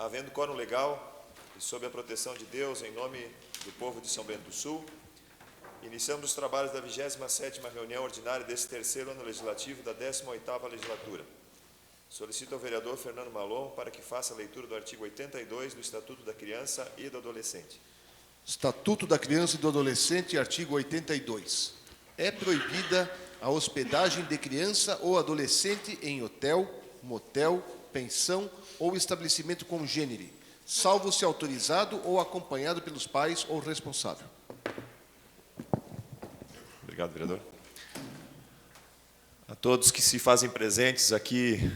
Havendo quórum legal e sob a proteção de Deus, em nome do povo de São Bento do Sul, iniciamos os trabalhos da 27ª reunião ordinária desse terceiro ano legislativo da 18ª legislatura. Solicito ao vereador Fernando Malon para que faça a leitura do artigo 82 do Estatuto da Criança e do Adolescente. Estatuto da Criança e do Adolescente, artigo 82. É proibida a hospedagem de criança ou adolescente em hotel, motel, pensão ou estabelecimento congênere, salvo se autorizado ou acompanhado pelos pais ou responsável. Obrigado, vereador. A todos que se fazem presentes aqui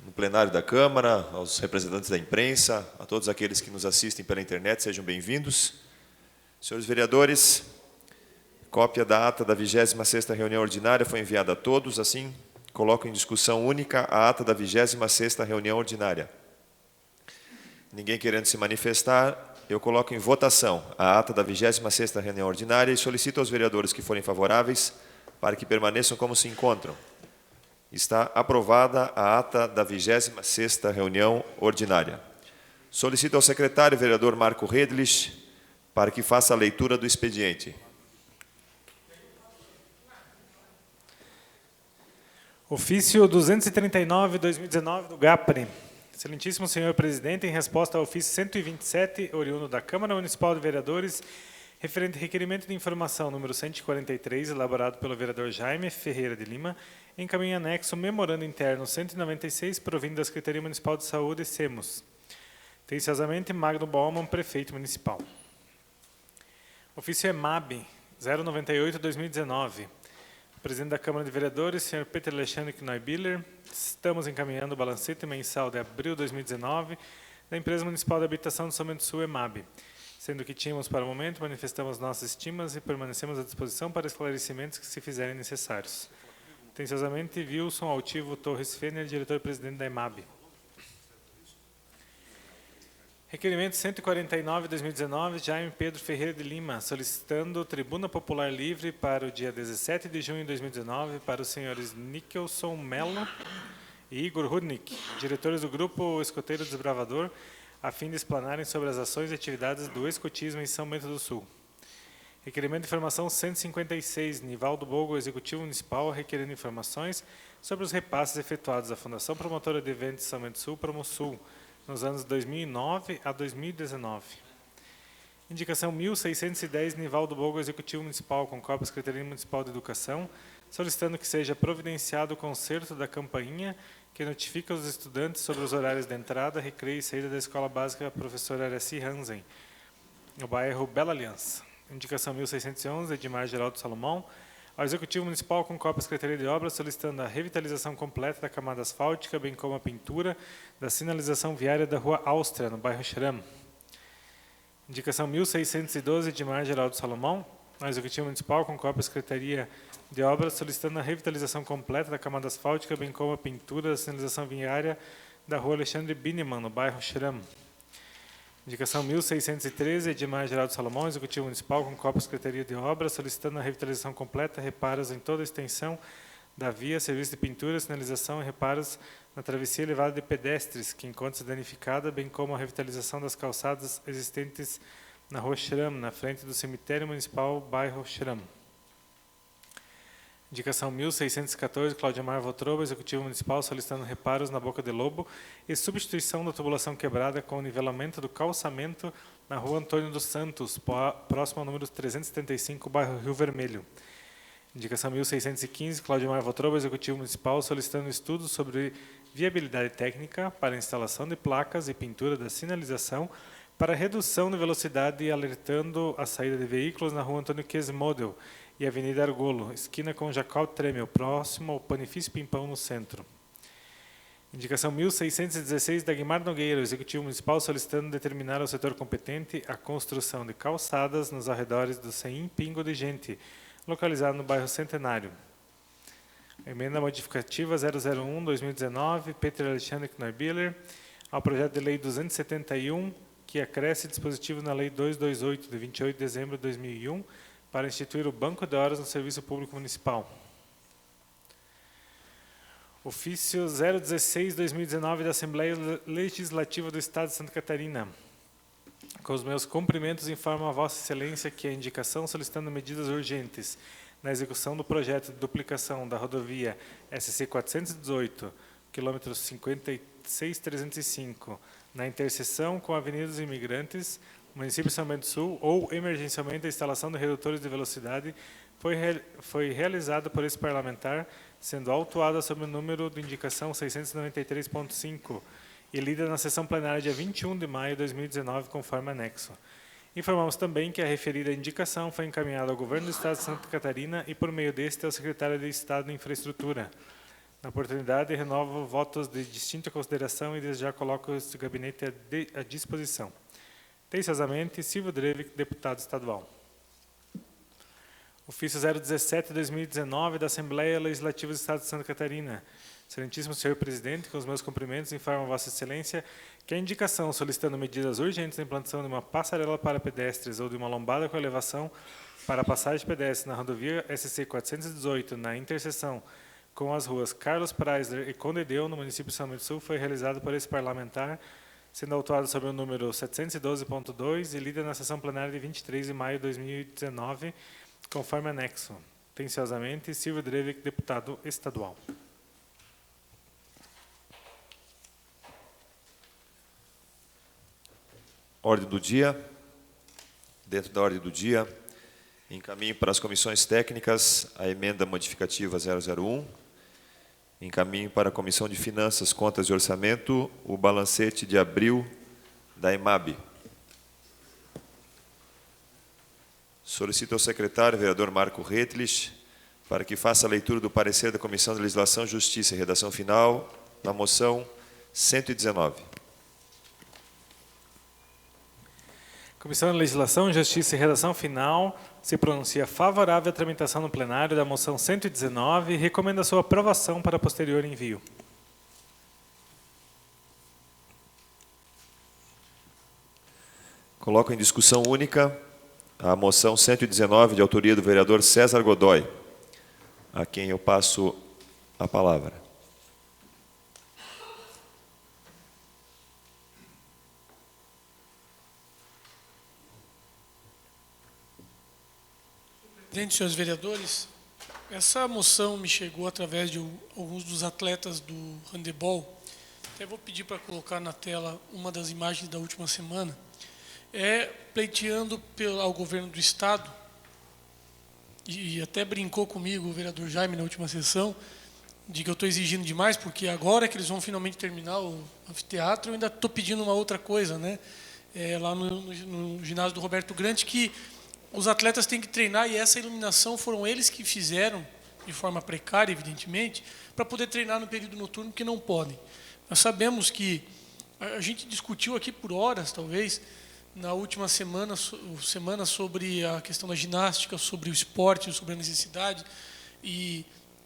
no plenário da Câmara, aos representantes da imprensa, a todos aqueles que nos assistem pela internet, sejam bem-vindos. Senhores vereadores, cópia da ata da 26ª reunião ordinária foi enviada a todos, assim, coloco em discussão única a ata da 26ª reunião ordinária. Ninguém querendo se manifestar, eu coloco em votação a ata da 26ª reunião ordinária e solicito aos vereadores que forem favoráveis para que permaneçam como se encontram. Está aprovada a ata da 26ª reunião ordinária. Solicito ao secretário, vereador Marco Redlich, para que faça a leitura do expediente. Ofício 239/2019 do GAPRE. Excelentíssimo senhor presidente, em resposta ao ofício 127, oriundo da Câmara Municipal de Vereadores, referente ao requerimento de informação número 143, elaborado pelo vereador Jaime Ferreira de Lima, encaminha anexo memorando interno 196, provindo da Secretaria Municipal de Saúde, SEMUS. Atenciosamente, Magno Baumann, prefeito municipal. Ofício EMAB 098/2019. Presidente da Câmara de Vereadores, senhor Peter Alexandre Knoibiller, estamos encaminhando o balancete mensal de abril de 2019 da Empresa Municipal de Habitação de São Bento do Sul, EMAB. Sendo que tínhamos para o momento, manifestamos nossas estimas e permanecemos à disposição para esclarecimentos que se fizerem necessários. Atenciosamente, Wilson Altivo Torres Fener, diretor-presidente da EMAB. Requerimento 149/2019, Jaime Pedro Ferreira de Lima, solicitando tribuna popular livre para o dia 17 de junho de 2019 para os senhores Nickelson Mello e Igor Rudnick, diretores do Grupo Escoteiro Desbravador, a fim de explanarem sobre as ações e atividades do escotismo em São Bento do Sul. Requerimento de informação 156, Nivaldo Bogo, Executivo Municipal, requerendo informações sobre os repasses efetuados à Fundação Promotora de Eventos São Bento do Sul, Promosul, nos anos 2009 a 2019. Indicação 1610, Nivaldo Bogo, Executivo Municipal, com cópia da Secretaria Municipal de Educação, solicitando que seja providenciado o concerto da campainha que notifica os estudantes sobre os horários de entrada, recreio e saída da Escola Básica Professora Araci Hansen, no bairro Bela Aliança. Indicação 1611, Edmar Geraldo Salomão, ao Executivo Municipal, com cópia da Secretaria de Obras, solicitando a revitalização completa da camada asfáltica, bem como a pintura da sinalização viária da Rua Áustria, no bairro Xeram. Indicação 1612, Edmar Geraldo Salomão, ao Executivo Municipal, com cópia da Secretaria de Obras, solicitando a revitalização completa da camada asfáltica, bem como a pintura da sinalização viária da Rua Alexandre Bineman, no bairro Xeram. Indicação 1613, Edmar Geraldo Salomão, Executivo Municipal, com cópia da Secretaria de Obras, solicitando a revitalização completa, reparos em toda a extensão da via, serviço de pintura, sinalização e reparos na travessia elevada de pedestres, que encontra-se danificada, bem como a revitalização das calçadas existentes na Rua Xeram, na frente do Cemitério Municipal, bairro Xeram. Indicação 1614, Cláudia Mar Votroba, Executivo Municipal, solicitando reparos na Boca de Lobo e substituição da tubulação quebrada com o nivelamento do calçamento na Rua Antônio dos Santos, próximo ao número 375, bairro Rio Vermelho. Indicação 1615, Cláudia Mar Votroba, Executivo Municipal, solicitando estudos sobre viabilidade técnica para a instalação de placas e pintura da sinalização para redução de velocidade e alertando a saída de veículos na Rua Antônio Quesmodel e Avenida Argolo, esquina com Jacob Tremel, próximo ao Panifício Pimpão, no centro. Indicação 1616, Dagmar Nogueira, Executivo Municipal, solicitando determinar ao setor competente a construção de calçadas nos arredores do CEIM Pingo de Gente, localizado no bairro Centenário. Emenda modificativa 001/2019, Peter Alexandre Knoibiller, ao projeto de lei 271, que acresce dispositivo na lei 228, de 28 de dezembro de 2001, para instituir o Banco de Horas no Serviço Público Municipal. Ofício 016/2019 da Assembleia Legislativa do Estado de Santa Catarina. Com os meus cumprimentos, informo a Vossa Excelência que a indicação solicitando medidas urgentes na execução do projeto de duplicação da rodovia SC 418, quilômetros 56.305, na interseção com a Avenida dos Imigrantes, município de São Bento do Sul, ou emergencialmente a instalação de redutores de velocidade, foi realizada por esse parlamentar, sendo autuada sob o número de indicação 693.5 e lida na sessão plenária dia 21 de maio de 2019, conforme anexo. Informamos também que a referida indicação foi encaminhada ao Governo do Estado de Santa Catarina e, por meio deste, ao Secretário de Estado de Infraestrutura. Na oportunidade, renovo votos de distinta consideração e desde já coloco este gabinete à disposição. Atenciosamente, Silvio Drevic, deputado estadual. Ofício 017/2019 da Assembleia Legislativa do Estado de Santa Catarina. Excelentíssimo senhor presidente, com os meus cumprimentos, informo a Vossa Excelência que a indicação solicitando medidas urgentes na implantação de uma passarela para pedestres ou de uma lombada com elevação para a passagem de pedestres na rodovia SC 418, na interseção com as ruas Carlos Preisler e Conde Deu, no município de São Bento do Sul, foi realizado por esse parlamentar, sendo autuado sob o número 712.2 e lida na sessão plenária de 23 de maio de 2019, conforme anexo. Atenciosamente, Silvio Drevic, deputado estadual. Ordem do dia. Dentro da ordem do dia, encaminho para as comissões técnicas a emenda modificativa 001. Encaminho para a Comissão de Finanças, Contas e Orçamento o balancete de abril da EMAB. Solicito ao secretário, vereador Marco Redlich, para que faça a leitura do parecer da Comissão de Legislação, Justiça e Redação Final na moção 119. Comissão de Legislação, Justiça e Redação Final se pronuncia favorável à tramitação no plenário da moção 119 e recomenda sua aprovação para posterior envio. Coloco em discussão única a moção 119, de autoria do vereador César Godoy, a quem eu passo a palavra. Presidente, senhores vereadores, essa moção me chegou através de alguns dos atletas do handebol. Até vou pedir para colocar na tela uma das imagens da última semana. Pleiteando ao governo do Estado, e até brincou comigo o vereador Jaime na última sessão, de que eu estou exigindo demais, porque agora que eles vão finalmente terminar o anfiteatro, eu ainda estou pedindo uma outra coisa, né? Lá no ginásio do Roberto Grande, que os atletas têm que treinar, e essa iluminação foram eles que fizeram, de forma precária, evidentemente, para poder treinar no período noturno, que não podem. Nós sabemos que a gente discutiu aqui por horas, talvez, na última semana sobre a questão da ginástica, sobre o esporte, sobre a necessidade, e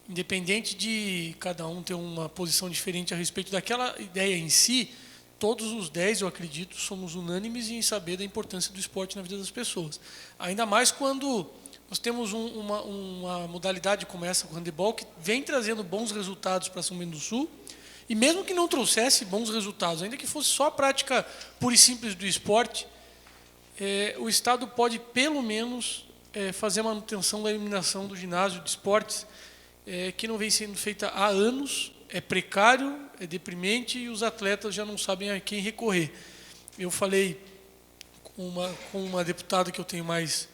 independente de cada um ter uma posição diferente a respeito daquela ideia em si, todos os 10, eu acredito, somos unânimes em saber da importância do esporte na vida das pessoas. Ainda mais quando nós temos uma modalidade como essa, o handebol, que vem trazendo bons resultados para São Bento do Sul, e mesmo que não trouxesse bons resultados, ainda que fosse só a prática pura e simples do esporte, o Estado pode, pelo menos, fazer a manutenção da iluminação do ginásio de esportes, que não vem sendo feita há anos, é precário, é deprimente, e os atletas já não sabem a quem recorrer. Eu falei com uma deputada que eu tenho mais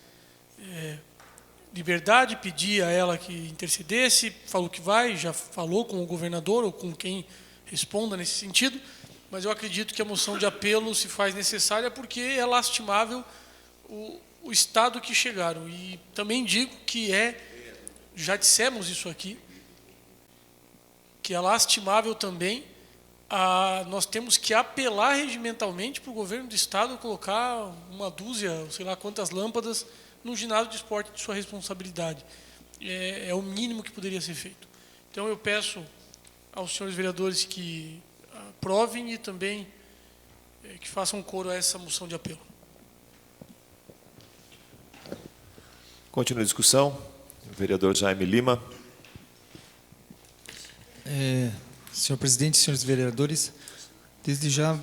liberdade, pedi a ela que intercedesse, falou que vai, já falou com o governador ou com quem responda nesse sentido, mas eu acredito que a moção de apelo se faz necessária porque é lastimável o estado que chegaram. E também digo que já dissemos isso aqui, que é lastimável também, nós temos que apelar regimentalmente para o governo do estado colocar uma dúzia, sei lá quantas lâmpadas, no ginásio de esporte de sua responsabilidade. É o mínimo que poderia ser feito. Então eu peço aos senhores vereadores que aprovem e também que façam coro a essa moção de apelo. Continua a discussão. O vereador Jaime Lima. Senhor presidente, senhores vereadores, desde já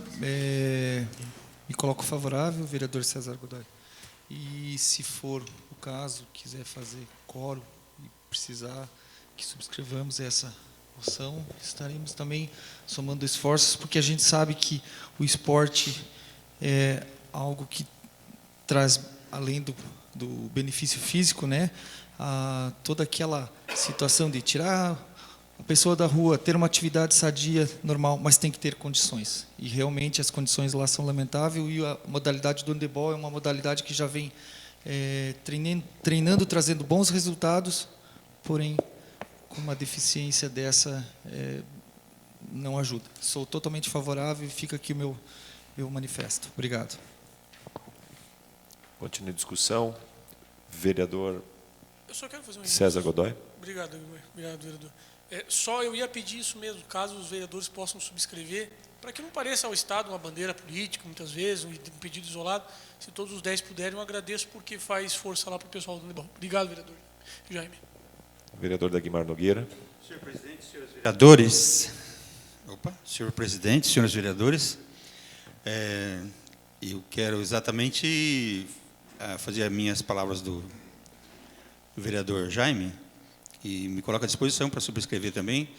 me coloco favorável, vereador César Godoy. E, se for o caso, quiser fazer quórum e precisar que subscrevamos essa moção, estaremos também somando esforços, porque a gente sabe que o esporte é algo que traz, além do benefício físico, né, toda aquela situação de tirar a pessoa da rua, ter uma atividade sadia, normal, mas tem que ter condições. E realmente as condições lá são lamentáveis, e a modalidade do handebol é uma modalidade que já vem treinando, trazendo bons resultados, porém, com uma deficiência dessa, não ajuda. Sou totalmente favorável e fica aqui o meu manifesto. Obrigado. Continue a discussão. Vereador Eu só quero fazer uma César Godoy. Obrigado, vereador. Só eu ia pedir isso mesmo, caso os vereadores possam subscrever, para que não pareça ao Estado uma bandeira política, muitas vezes, um pedido isolado. Se todos os 10 puderem, eu agradeço, porque faz força lá para o pessoal do handebol. Obrigado, vereador Jaime. Vereador Dagmar Nogueira. Senhor presidente, senhores vereadores. Senhor presidente, senhores vereadores, eu quero exatamente fazer as minhas palavras do vereador Jaime, e me coloco à disposição para subscrever também.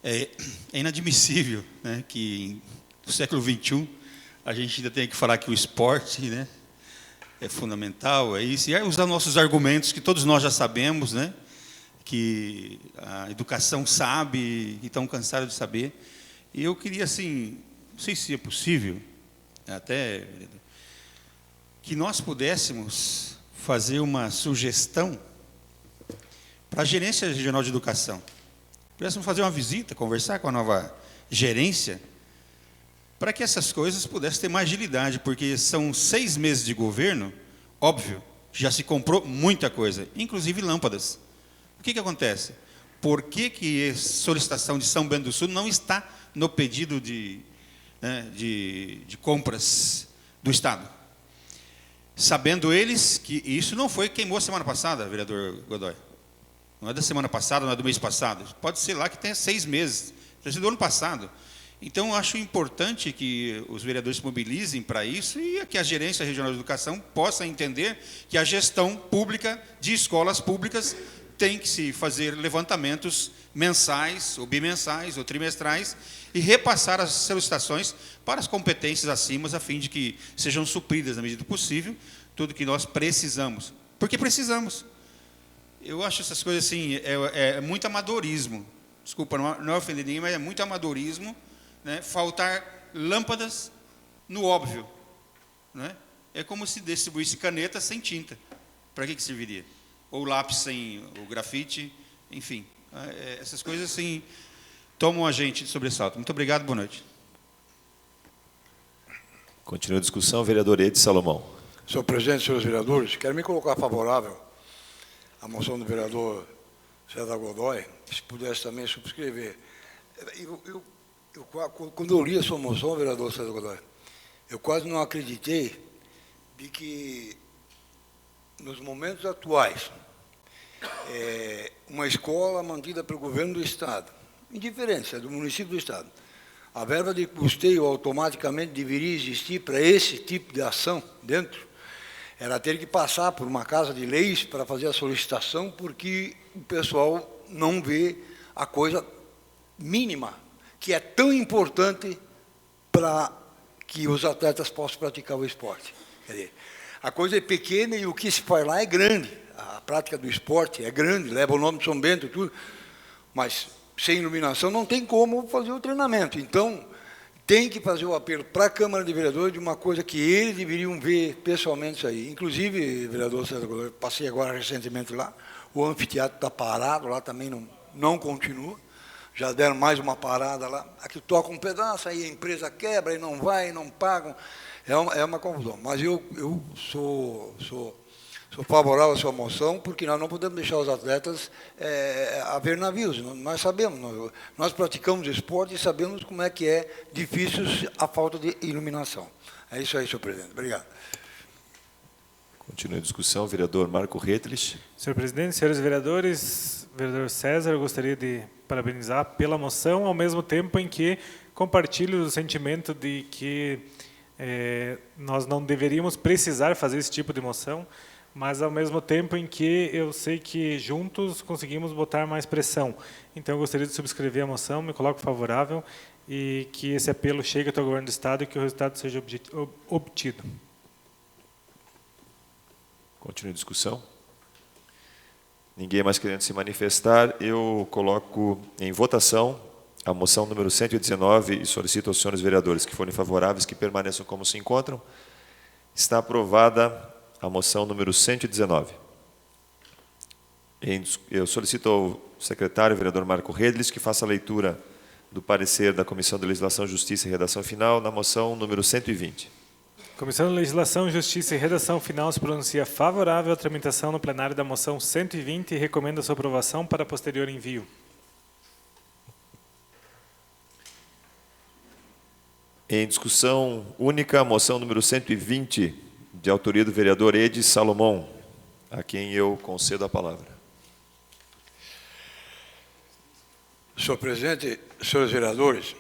É inadmissível, né, que no século XXI a gente ainda tenha que falar que o esporte, né, é fundamental, é isso, e usar nossos argumentos que todos nós já sabemos, né, que a educação sabe, e estão cansados de saber. E eu queria, assim, não sei se é possível, até que nós pudéssemos fazer uma sugestão para a Gerência Regional de Educação. Pudéssemos fazer uma visita, conversar com a nova gerência, para que essas coisas pudessem ter mais agilidade, porque são 6 meses de governo, óbvio, já se comprou muita coisa, inclusive lâmpadas. O que acontece? Por que a solicitação de São Bento do Sul não está no pedido de compras do Estado? Sabendo eles que isso não foi queimou semana passada, vereador Godoy. Não é da semana passada, não é do mês passado. Pode ser lá que tenha 6 meses. Já do ano passado. Então, eu acho importante que os vereadores se mobilizem para isso e que a Gerência Regional de Educação possa entender que a gestão pública de escolas públicas tem que se fazer levantamentos mensais, ou bimensais, ou trimestrais, e repassar as solicitações para as competências acima, a fim de que sejam supridas, na medida do possível, tudo que nós precisamos. Porque precisamos. Eu acho essas coisas assim, é muito amadorismo. Desculpa, não é ofender ninguém, mas é muito amadorismo, né, faltar lâmpadas no óbvio. Né? É como se distribuísse caneta sem tinta. Para que serviria? Ou lápis sem o grafite, enfim. Essas coisas assim tomam a gente de sobressalto. Muito obrigado, boa noite. Continua a discussão, vereador Edi Salomão. Senhor presidente, senhores vereadores, quero me colocar favorável à moção do vereador César Godoy, se pudesse também subscrever. Quando eu li a sua moção, vereador César Godoy, eu quase não acreditei de que, nos momentos atuais, uma escola mantida pelo governo do Estado, indiferente, se é do município do Estado, a verba de custeio automaticamente deveria existir para esse tipo de ação dentro. Ela ter que passar por uma casa de leis para fazer a solicitação, porque o pessoal não vê a coisa mínima, que é tão importante para que os atletas possam praticar o esporte. Quer dizer, a coisa é pequena e o que se faz lá é grande. A prática do esporte é grande, leva o nome de São Bento e tudo, mas sem iluminação não tem como fazer o treinamento. Então, tem que fazer o apelo para a Câmara de Vereadores de uma coisa que eles deveriam ver pessoalmente isso aí. Inclusive, vereador César Godoy, passei agora recentemente lá, o anfiteatro está parado, lá também não continua, já deram mais uma parada lá, aqui toca um pedaço, aí a empresa quebra e não vai, não pagam, é uma confusão. Mas eu sou favorável à sua moção, porque nós não podemos deixar os atletas a ver navios. Nós sabemos, nós praticamos esporte e sabemos como é que é difícil a falta de iluminação. É isso aí, senhor presidente. Obrigado. Continua a discussão. Vereador Marco Redlich. Senhor presidente, senhores vereadores, vereador César, eu gostaria de parabenizar pela moção, ao mesmo tempo em que compartilho o sentimento de que nós não deveríamos precisar fazer esse tipo de moção, mas ao mesmo tempo em que eu sei que juntos conseguimos botar mais pressão. Então eu gostaria de subscrever a moção, me coloco favorável e que esse apelo chegue até o governo do Estado e que o resultado seja obtido. Continua a discussão. Ninguém mais querendo se manifestar, eu coloco em votação a moção número 119 e solicito aos senhores vereadores que forem favoráveis que permaneçam como se encontram. Está aprovada a moção número 119. Eu solicito ao secretário, vereador Marco Redlich, que faça a leitura do parecer da Comissão de Legislação, Justiça e Redação Final na moção número 120. Comissão de Legislação, Justiça e Redação Final se pronuncia favorável à tramitação no plenário da moção 120 e recomenda sua aprovação para posterior envio. Em discussão única, a moção número 120, de autoria do vereador Edi Salomão, a quem eu concedo a palavra. Senhor presidente, senhores vereadores,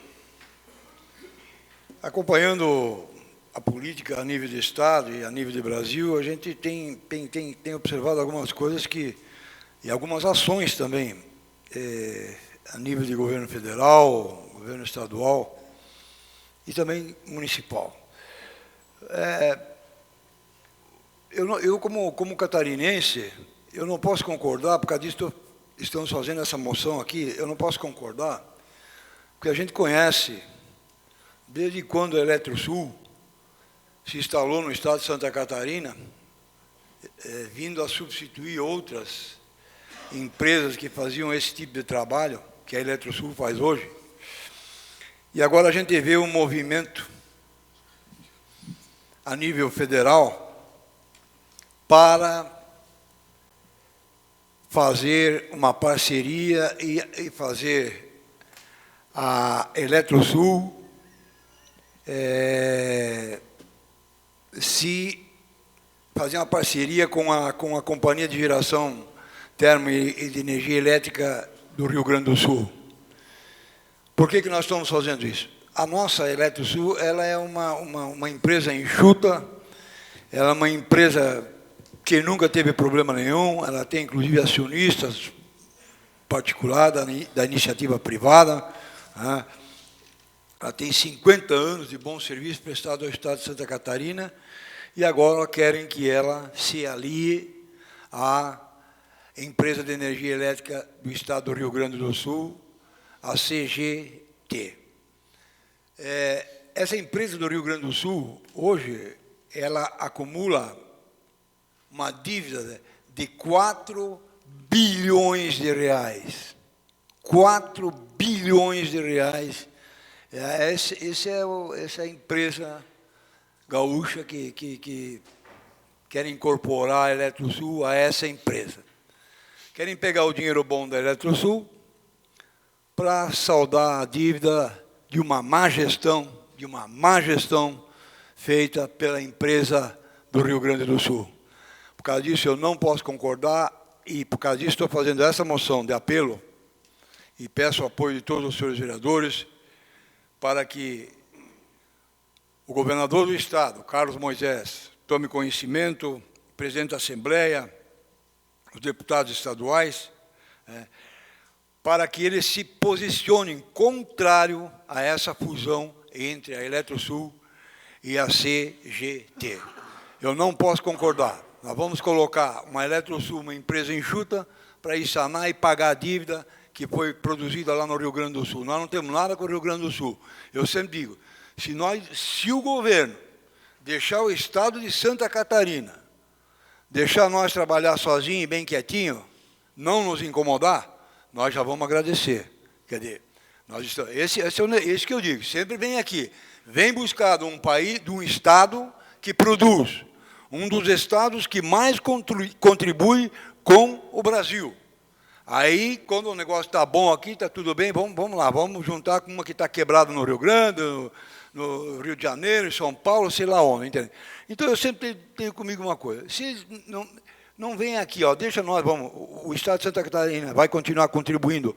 acompanhando a política a nível de Estado e a nível de Brasil, a gente tem observado algumas coisas e algumas ações também, a nível de governo federal, governo estadual e também municipal. Eu como catarinense, eu não posso concordar, por causa disso estamos fazendo essa moção aqui, eu não posso concordar, porque a gente conhece, desde quando a Eletrosul se instalou no estado de Santa Catarina, vindo a substituir outras empresas que faziam esse tipo de trabalho, que a Eletrosul faz hoje. E agora a gente vê um movimento a nível federal para fazer uma parceria e fazer a Eletrosul se fazer uma parceria com a Companhia de Geração Termo e de Energia Elétrica do Rio Grande do Sul. Por que nós estamos fazendo isso? A nossa Eletrosul, ela é uma empresa enxuta, ela é uma empresa que nunca teve problema nenhum, ela tem inclusive acionistas particulares da iniciativa privada, né? Ela tem 50 anos de bom serviço prestado ao Estado de Santa Catarina e agora querem que ela se alie à empresa de energia elétrica do Estado do Rio Grande do Sul, a CGT. Essa empresa do Rio Grande do Sul, hoje, ela acumula uma dívida de 4 bilhões de reais. 4 bilhões de reais. Essa é a empresa gaúcha que quer incorporar a Eletrosul a essa empresa. Querem pegar o dinheiro bom da Eletrosul para saldar a dívida de uma má gestão feita pela empresa do Rio Grande do Sul. Por causa disso, eu não posso concordar e, por causa disso, estou fazendo essa moção de apelo e peço o apoio de todos os senhores vereadores para que o governador do Estado, Carlos Moisés, tome conhecimento, o presidente da Assembleia, os deputados estaduais, para que eles se posicionem contrário a essa fusão entre a Eletrosul e a CGT. Eu não posso concordar. Nós vamos colocar uma Eletrosul, uma empresa enxuta, para ir sanar e pagar a dívida que foi produzida lá no Rio Grande do Sul. Nós não temos nada com o Rio Grande do Sul. Eu sempre digo, se o governo deixar o Estado de Santa Catarina, deixar nós trabalhar sozinhos e bem quietinho, não nos incomodar, nós já vamos agradecer. Quer dizer, esse que eu digo, sempre vem aqui, vem buscar de um país, de um Estado que produz, um dos estados que mais contribui com o Brasil. Aí, quando o negócio está bom aqui, está tudo bem, vamos lá, vamos juntar com uma que está quebrada no Rio Grande, no Rio de Janeiro, em São Paulo, sei lá onde, entende? Então, eu sempre tenho comigo uma coisa. Se eles não vêm aqui, ó, deixa nós, vamos, o Estado de Santa Catarina vai continuar contribuindo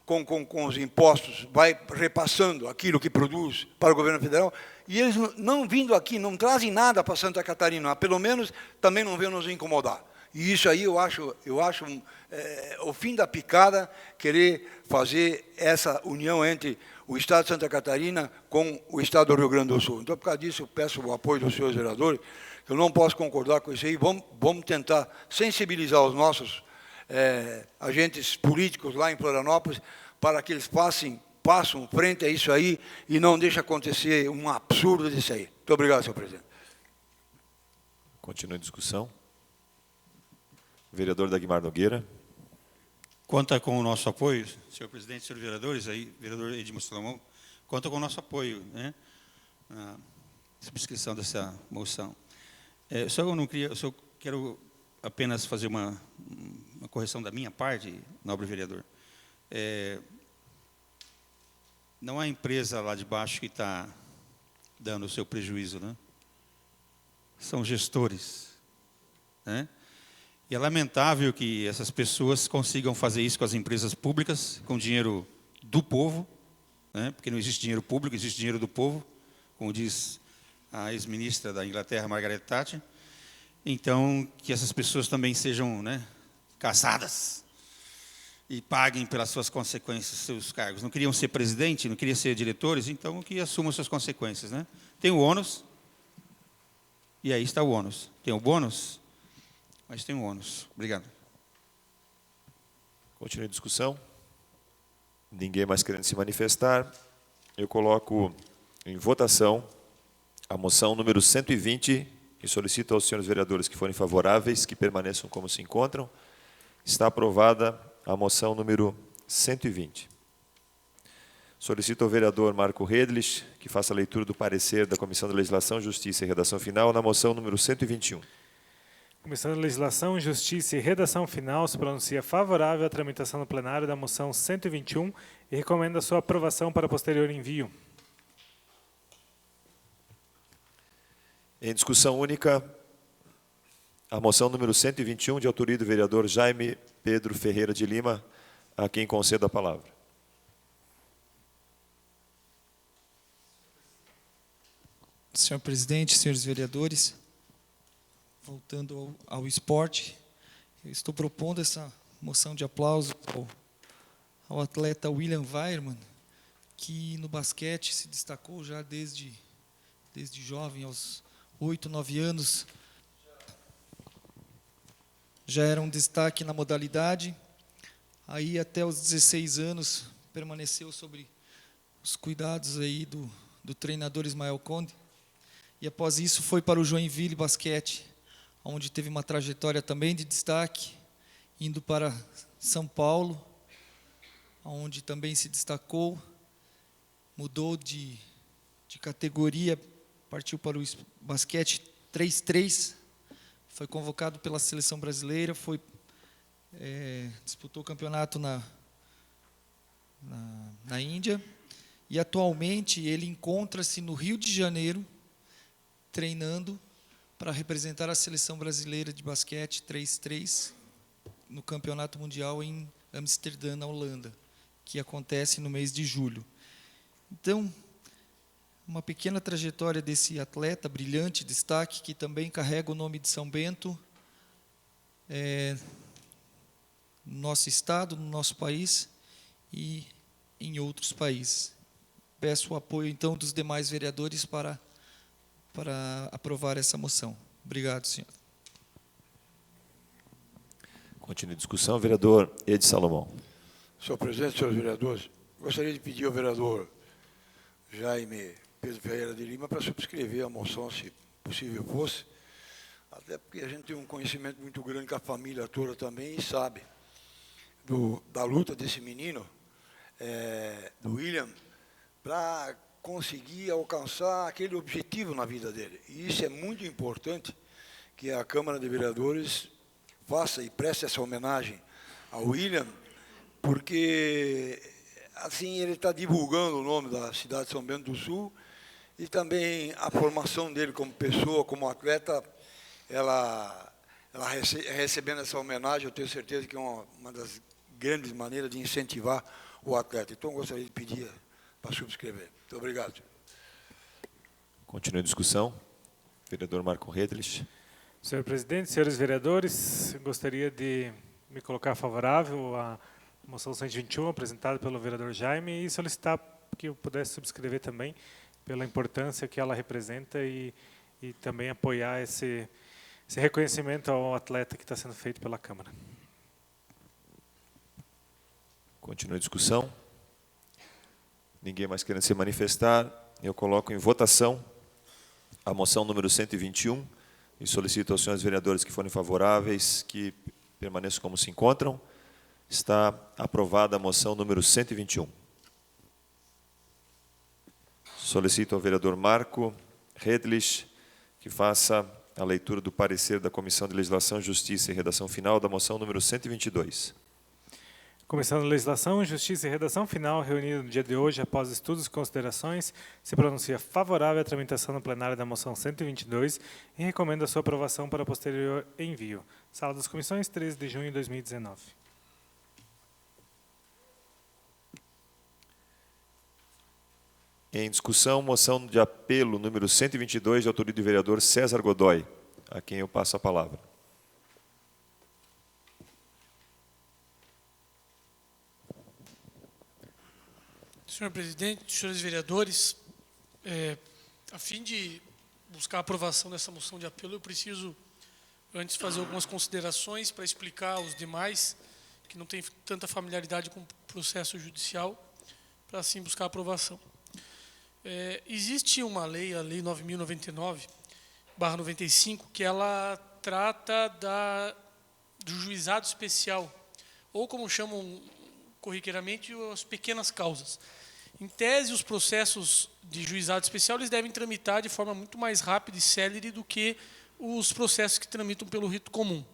com os impostos, vai repassando aquilo que produz para o governo federal, e eles não vindo aqui, não trazem nada para Santa Catarina, pelo menos também não vêm nos incomodar. E isso aí eu acho o fim da picada, querer fazer essa união entre o Estado de Santa Catarina com o Estado do Rio Grande do Sul. Então, por causa disso, eu peço o apoio dos senhores vereadores, eu não posso concordar com isso aí, vamos tentar sensibilizar os nossos agentes políticos lá em Florianópolis, para que eles passam frente a isso aí e não deixem acontecer um absurdo disso aí. Muito obrigado, senhor presidente. Continua a discussão. Vereador Dagmar Nogueira. Conta com o nosso apoio, senhor presidente, senhores vereadores, aí, vereador Edmo Salomão, conta com o nosso apoio, né, na subscrição dessa moção. Eu só quero apenas fazer uma correção da minha parte, nobre vereador. Não há empresa lá de baixo que está dando o seu prejuízo, né? São gestores, né? E é lamentável que essas pessoas consigam fazer isso com as empresas públicas, com dinheiro do povo, né? Porque não existe dinheiro público, existe dinheiro do povo, como diz a ex-ministra da Inglaterra, Margaret Thatcher. Então, que essas pessoas também sejam, né, caçadas e paguem pelas suas consequências, seus cargos. Não queriam ser presidente, não queriam ser diretores, então que assumam suas consequências, né? Tem o ônus, e aí está o ônus. Tem o bônus, mas tem o ônus. Obrigado. Continua a discussão. Ninguém mais querendo se manifestar. Eu coloco em votação a moção número 120 e solicito aos senhores vereadores que forem favoráveis que permaneçam como se encontram. Está aprovada a moção número 120. Solicito ao vereador Marco Redlich que faça a leitura do parecer da Comissão de Legislação, Justiça e Redação Final na moção número 121. Comissão de Legislação, Justiça e Redação Final se pronuncia favorável à tramitação no plenário da moção 121 e recomenda sua aprovação para posterior envio. Em discussão única, a moção número 121, de autoria do vereador Jaime Pedro Ferreira de Lima, a quem concedo a palavra. Senhor presidente, senhores vereadores, voltando ao esporte, eu estou propondo essa moção de aplauso ao atleta William Weiermann, que no basquete se destacou já desde jovem, aos 8, 9 anos, já era um destaque na modalidade. Aí até os 16 anos permaneceu sob os cuidados aí do treinador Ismael Conde. E após isso foi para o Joinville Basquete, onde teve uma trajetória também de destaque, indo para São Paulo, onde também se destacou, mudou de categoria, partiu para o basquete 3-3, foi convocado pela seleção brasileira, disputou o campeonato na Índia, e atualmente ele encontra-se no Rio de Janeiro, treinando para representar a seleção brasileira de basquete 3-3 no Campeonato Mundial em Amsterdã, na Holanda, que acontece no mês de julho. Então, uma pequena trajetória desse atleta brilhante, destaque, que também carrega o nome de São Bento, no nosso estado, no nosso país e em outros países. Peço o apoio, então, dos demais vereadores para aprovar essa moção. Obrigado, senhor. Continua a discussão. Vereador Edi Salomão. Senhor presidente, senhores vereadores, gostaria de pedir ao vereador Jaime Pedro Ferreira de Lima para subscrever a moção, se possível fosse, até porque a gente tem um conhecimento muito grande com a família toda também e sabe da luta desse menino, do William, para conseguir alcançar aquele objetivo na vida dele. E isso é muito importante que a Câmara de Vereadores faça e preste essa homenagem ao William, porque assim ele está divulgando o nome da cidade de São Bento do Sul E também a formação dele como pessoa, como atleta, recebendo essa homenagem, eu tenho certeza que é uma das grandes maneiras de incentivar o atleta. Então, eu gostaria de pedir para subscrever. Muito obrigado. Continue a discussão. Vereador Marco Redlich. Senhor presidente, senhores vereadores, gostaria de me colocar favorável à moção 121 apresentada pelo vereador Jaime e solicitar que eu pudesse subscrever também pela importância que ela representa e também apoiar esse reconhecimento ao atleta que está sendo feito pela Câmara. Continue a discussão. Ninguém mais querendo se manifestar. Eu coloco em votação a moção número 121 e solicito aos senhores vereadores que forem favoráveis que permaneçam como se encontram. Está aprovada a moção número 121. Solicito ao vereador Marco Redlich que faça a leitura do parecer da Comissão de Legislação, Justiça e Redação Final da moção número 122. Comissão de Legislação, Justiça e Redação Final, reunida no dia de hoje, após estudos e considerações, se pronuncia favorável à tramitação no plenário da moção 122 e recomenda a sua aprovação para posterior envio. Sala das Comissões, 13 de junho de 2019. Em discussão, moção de apelo número 122, de autoria do vereador César Godoy, a quem eu passo a palavra. Senhor presidente, senhores vereadores, a fim de buscar a aprovação dessa moção de apelo, eu preciso, antes, fazer algumas considerações para explicar aos demais que não têm tanta familiaridade com o processo judicial, para assim buscar a aprovação. Existe uma lei, a Lei 9.099/95, que ela trata do juizado especial, ou como chamam corriqueiramente, as pequenas causas. Em tese, os processos de juizado especial eles devem tramitar de forma muito mais rápida e célere do que os processos que tramitam pelo rito comum.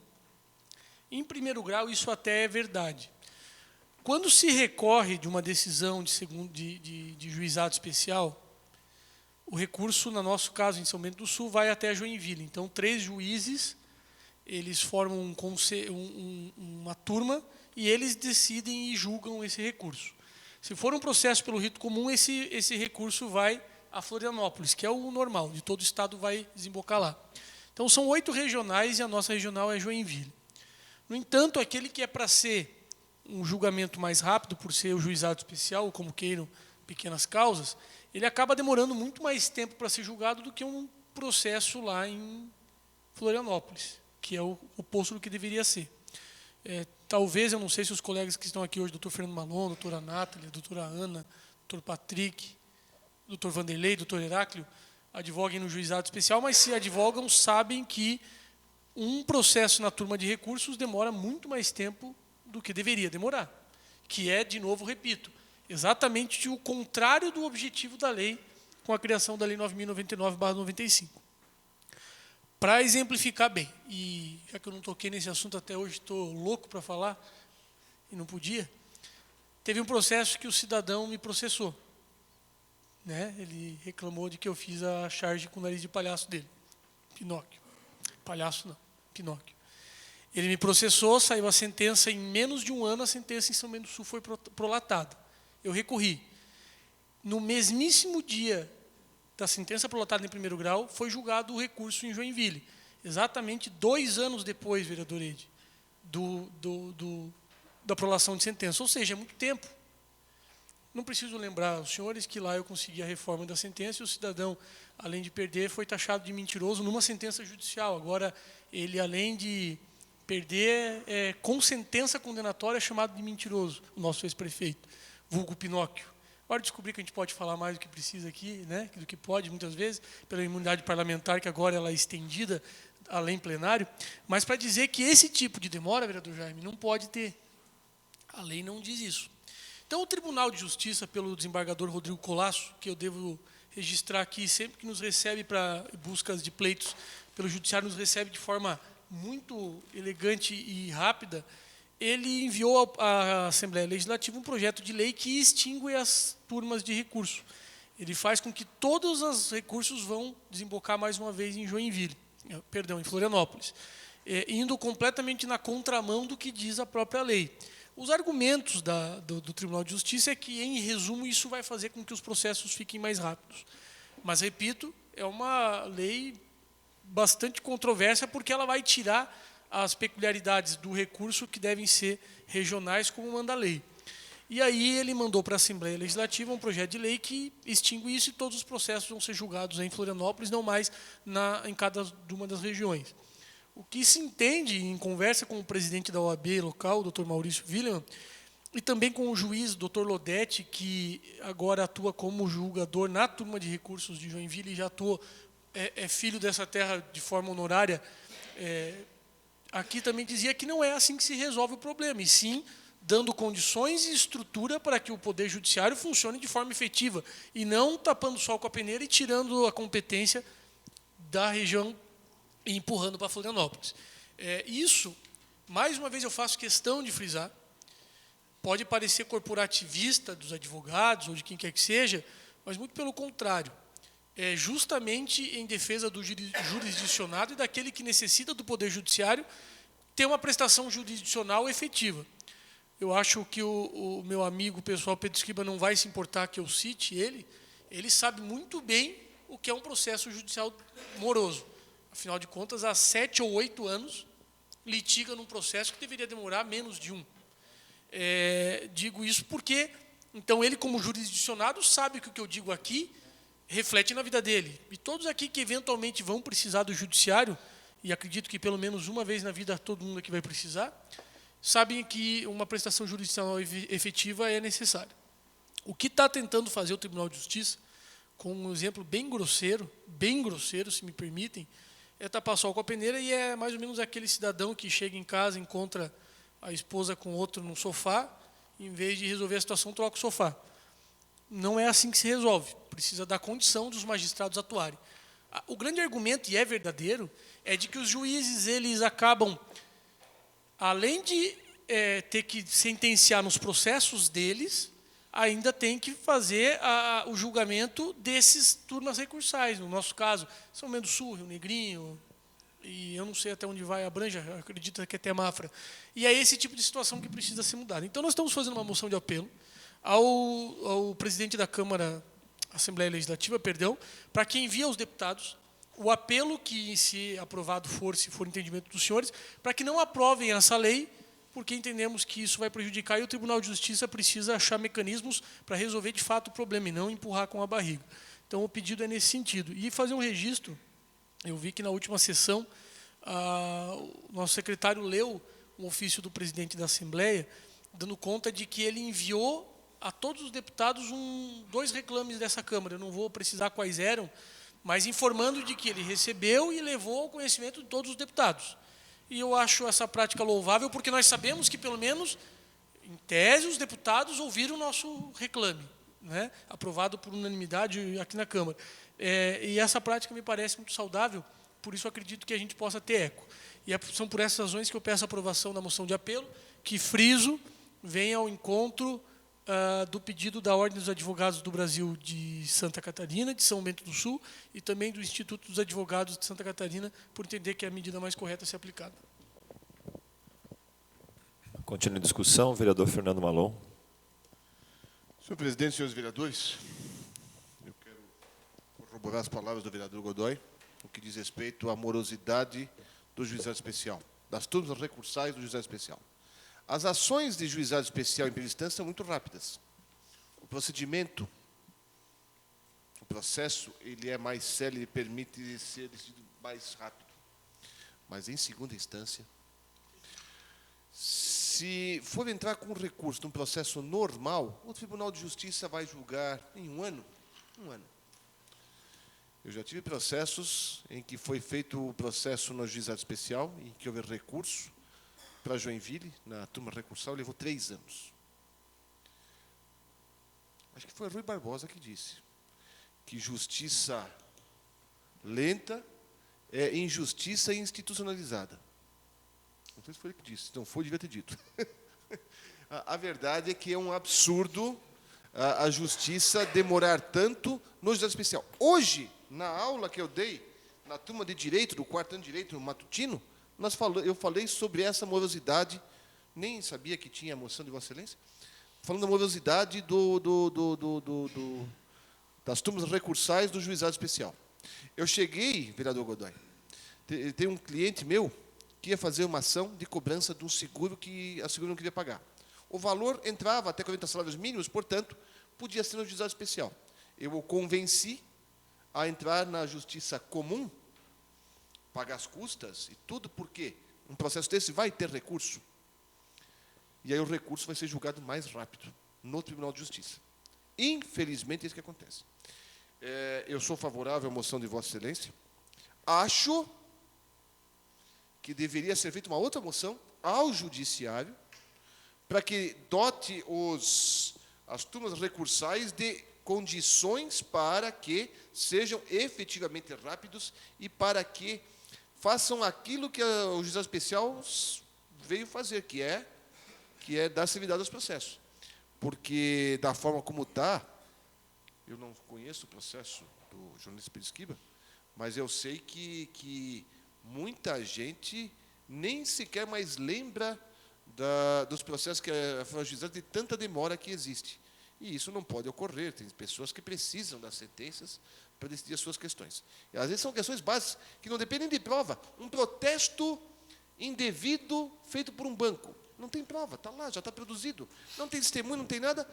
Em primeiro grau, isso até é verdade. Quando se recorre de uma decisão de juizado especial, o recurso, no nosso caso, em São Bento do Sul, vai até Joinville. Então, 3 juízes, eles formam uma turma e eles decidem e julgam esse recurso. Se for um processo pelo rito comum, esse recurso vai a Florianópolis, que é o normal, de todo o estado vai desembocar lá. Então, são 8 regionais e a nossa regional é Joinville. No entanto, aquele que é para ser um julgamento mais rápido, por ser o juizado especial, como queiram, pequenas causas, ele acaba demorando muito mais tempo para ser julgado do que um processo lá em Florianópolis, que é o oposto do que deveria ser. Talvez, eu não sei se os colegas que estão aqui hoje, doutor Fernando Malon, doutora Nathalie, doutora Ana, doutor Patrick, doutor Vanderlei, doutor Heráclio, advoguem no juizado especial, mas se advogam, sabem que um processo na turma de recursos demora muito mais tempo do que deveria demorar, que é, de novo, repito, exatamente o contrário do objetivo da lei com a criação da Lei 9.099/95. Para exemplificar bem, e já que eu não toquei nesse assunto até hoje, estou louco para falar, e não podia, teve um processo que o cidadão me processou. Ele reclamou de que eu fiz a charge com o nariz de palhaço dele. Pinóquio. Palhaço não, Pinóquio. Ele me processou, saiu a sentença, em menos de um ano a sentença em São Bento do Sul foi prolatada. Eu recorri. No mesmíssimo dia da sentença prolatada em primeiro grau, foi julgado o recurso em Joinville. Exatamente 2 anos depois, vereador Ede, da prolação de sentença. Ou seja, é muito tempo. Não preciso lembrar aos senhores que lá eu consegui a reforma da sentença e o cidadão, além de perder, foi taxado de mentiroso numa sentença judicial. Agora, ele, além de perder, com sentença condenatória, é chamado de mentiroso, o nosso ex-prefeito, vulgo Pinóquio. Agora descobri que a gente pode falar mais do que precisa aqui, do que pode, muitas vezes, pela imunidade parlamentar, que agora ela é estendida além plenário, mas para dizer que esse tipo de demora, vereador Jaime, não pode ter. A lei não diz isso. Então, o Tribunal de Justiça, pelo desembargador Rodrigo Colasso, que eu devo registrar aqui, sempre que nos recebe para buscas de pleitos pelo Judiciário, nos recebe de forma muito elegante e rápida, ele enviou à Assembleia Legislativa um projeto de lei que extingue as turmas de recurso. Ele faz com que todos os recursos vão desembocar mais uma vez em Joinville, perdão, em Florianópolis, indo completamente na contramão do que diz a própria lei. Os argumentos do Tribunal de Justiça é que, em resumo, isso vai fazer com que os processos fiquem mais rápidos. Mas, repito, é uma lei bastante controversa porque ela vai tirar as peculiaridades do recurso que devem ser regionais, como manda a lei. E aí ele mandou para a Assembleia Legislativa um projeto de lei que extingue isso e todos os processos vão ser julgados em Florianópolis, não mais em cada uma das regiões. O que se entende em conversa com o presidente da OAB local, o Dr. Maurício Willeman, e também com o juiz, Dr. Lodete, que agora atua como julgador na turma de recursos de Joinville e já atuou, é filho dessa terra de forma honorária, aqui também dizia que não é assim que se resolve o problema, e sim dando condições e estrutura para que o Poder Judiciário funcione de forma efetiva, e não tapando o sol com a peneira e tirando a competência da região e empurrando para Florianópolis. Isso, mais uma vez eu faço questão de frisar, pode parecer corporativista dos advogados ou de quem quer que seja, mas muito pelo contrário. É justamente em defesa do jurisdicionado e daquele que necessita do Poder Judiciário ter uma prestação jurisdicional efetiva. Eu acho que o meu amigo pessoal Pedro Esquiba não vai se importar que eu cite ele sabe muito bem o que é um processo judicial moroso. Afinal de contas, há 7 ou 8 anos, litiga num processo que deveria demorar menos de 1. Digo isso porque, então, ele, como jurisdicionado, sabe que o que eu digo aqui reflete na vida dele. E todos aqui que eventualmente vão precisar do judiciário, e acredito que pelo menos uma vez na vida todo mundo aqui vai precisar, sabem que uma prestação jurisdicional efetiva é necessária. O que está tentando fazer o Tribunal de Justiça, com um exemplo bem grosseiro, se me permitem, é tapar sol com a peneira, e é mais ou menos aquele cidadão que chega em casa, encontra a esposa com outro no sofá, em vez de resolver a situação, troca o sofá. Não é assim que se resolve. Precisa da condição dos magistrados atuarem. O grande argumento, e é verdadeiro, é de que os juízes eles acabam, além de ter que sentenciar nos processos deles, ainda tem que fazer o julgamento desses turmas recursais. No nosso caso, São Bento do Sul, Rio Negrinho, e eu não sei até onde vai a Branja, acredito que até Mafra. E é esse tipo de situação que precisa ser mudada. Então, nós estamos fazendo uma moção de apelo ao presidente da Câmara, Assembleia Legislativa, para que envie aos deputados o apelo que, se aprovado for, se for entendimento dos senhores, para que não aprovem essa lei, porque entendemos que isso vai prejudicar e o Tribunal de Justiça precisa achar mecanismos para resolver de fato o problema e não empurrar com a barriga. Então, o pedido é nesse sentido. E fazer um registro, eu vi que na última sessão, o nosso secretário leu um ofício do presidente da Assembleia, dando conta de que ele enviou a todos os deputados 2 reclames dessa Câmara. Eu não vou precisar quais eram, mas informando de que ele recebeu e levou ao conhecimento de todos os deputados. E eu acho essa prática louvável, porque nós sabemos que, pelo menos, em tese, os deputados ouviram o nosso reclame, né, aprovado por unanimidade aqui na Câmara. E essa prática me parece muito saudável, por isso acredito que a gente possa ter eco. E são por essas razões que eu peço a aprovação da moção de apelo, que friso venha ao encontro do pedido da Ordem dos Advogados do Brasil de Santa Catarina, de São Bento do Sul, e também do Instituto dos Advogados de Santa Catarina, por entender que é a medida mais correta a ser aplicada. Continua a discussão, vereador Fernando Malon. Senhor presidente, senhores vereadores, eu quero corroborar as palavras do vereador Godoy, no que diz respeito à morosidade do juizado especial, das turmas recursais do juizado especial. As ações de juizado especial em primeira instância são muito rápidas. O procedimento, o processo, ele é mais sério, ele permite ser decidido mais rápido. Mas, em segunda instância, se for entrar com recurso num processo normal, o Tribunal de Justiça vai julgar em 1 ano. 1 ano. Eu já tive processos em que foi feito o processo no juizado especial, em que houve recurso para Joinville, na turma recursal, levou 3 anos. Acho que foi Rui Barbosa que disse que justiça lenta é injustiça institucionalizada. Não sei se foi ele que disse, se não foi, devia ter dito. A verdade é que é um absurdo a justiça demorar tanto no juizado especial. Hoje, na aula que eu dei, na turma de Direito, do quarto ano de Direito matutino, eu falei sobre essa morosidade, nem sabia que tinha a moção de Vossa Excelência, falando da morosidade das turmas recursais do juizado especial. Eu cheguei, vereador Godoy, tem um cliente meu que ia fazer uma ação de cobrança de um seguro que a seguro não queria pagar. O valor entrava até 40 salários mínimos, portanto, podia ser no juizado especial. Eu o convenci a entrar na justiça comum, pagar as custas e tudo, porque um processo desse vai ter recurso. E aí o recurso vai ser julgado mais rápido no Tribunal de Justiça. Infelizmente, é isso que acontece. Eu sou favorável à moção de Vossa Excelência. Acho que deveria ser feita uma outra moção ao Judiciário para que dote as turmas recursais de condições para que sejam efetivamente rápidos e para que façam aquilo que o juizado especial veio fazer, que é dar celeridade aos processos. Porque, da forma como está, eu não conheço o processo do jornalista Pedro Esquiva, mas eu sei que muita gente nem sequer mais lembra dos processos que foram ajuizados de tanta demora que existe. E isso não pode ocorrer. Tem pessoas que precisam das sentenças para decidir as suas questões. E, às vezes, são questões básicas que não dependem de prova. Um protesto indevido feito por um banco. Não tem prova, está lá, já está produzido. Não tem testemunho, não tem nada.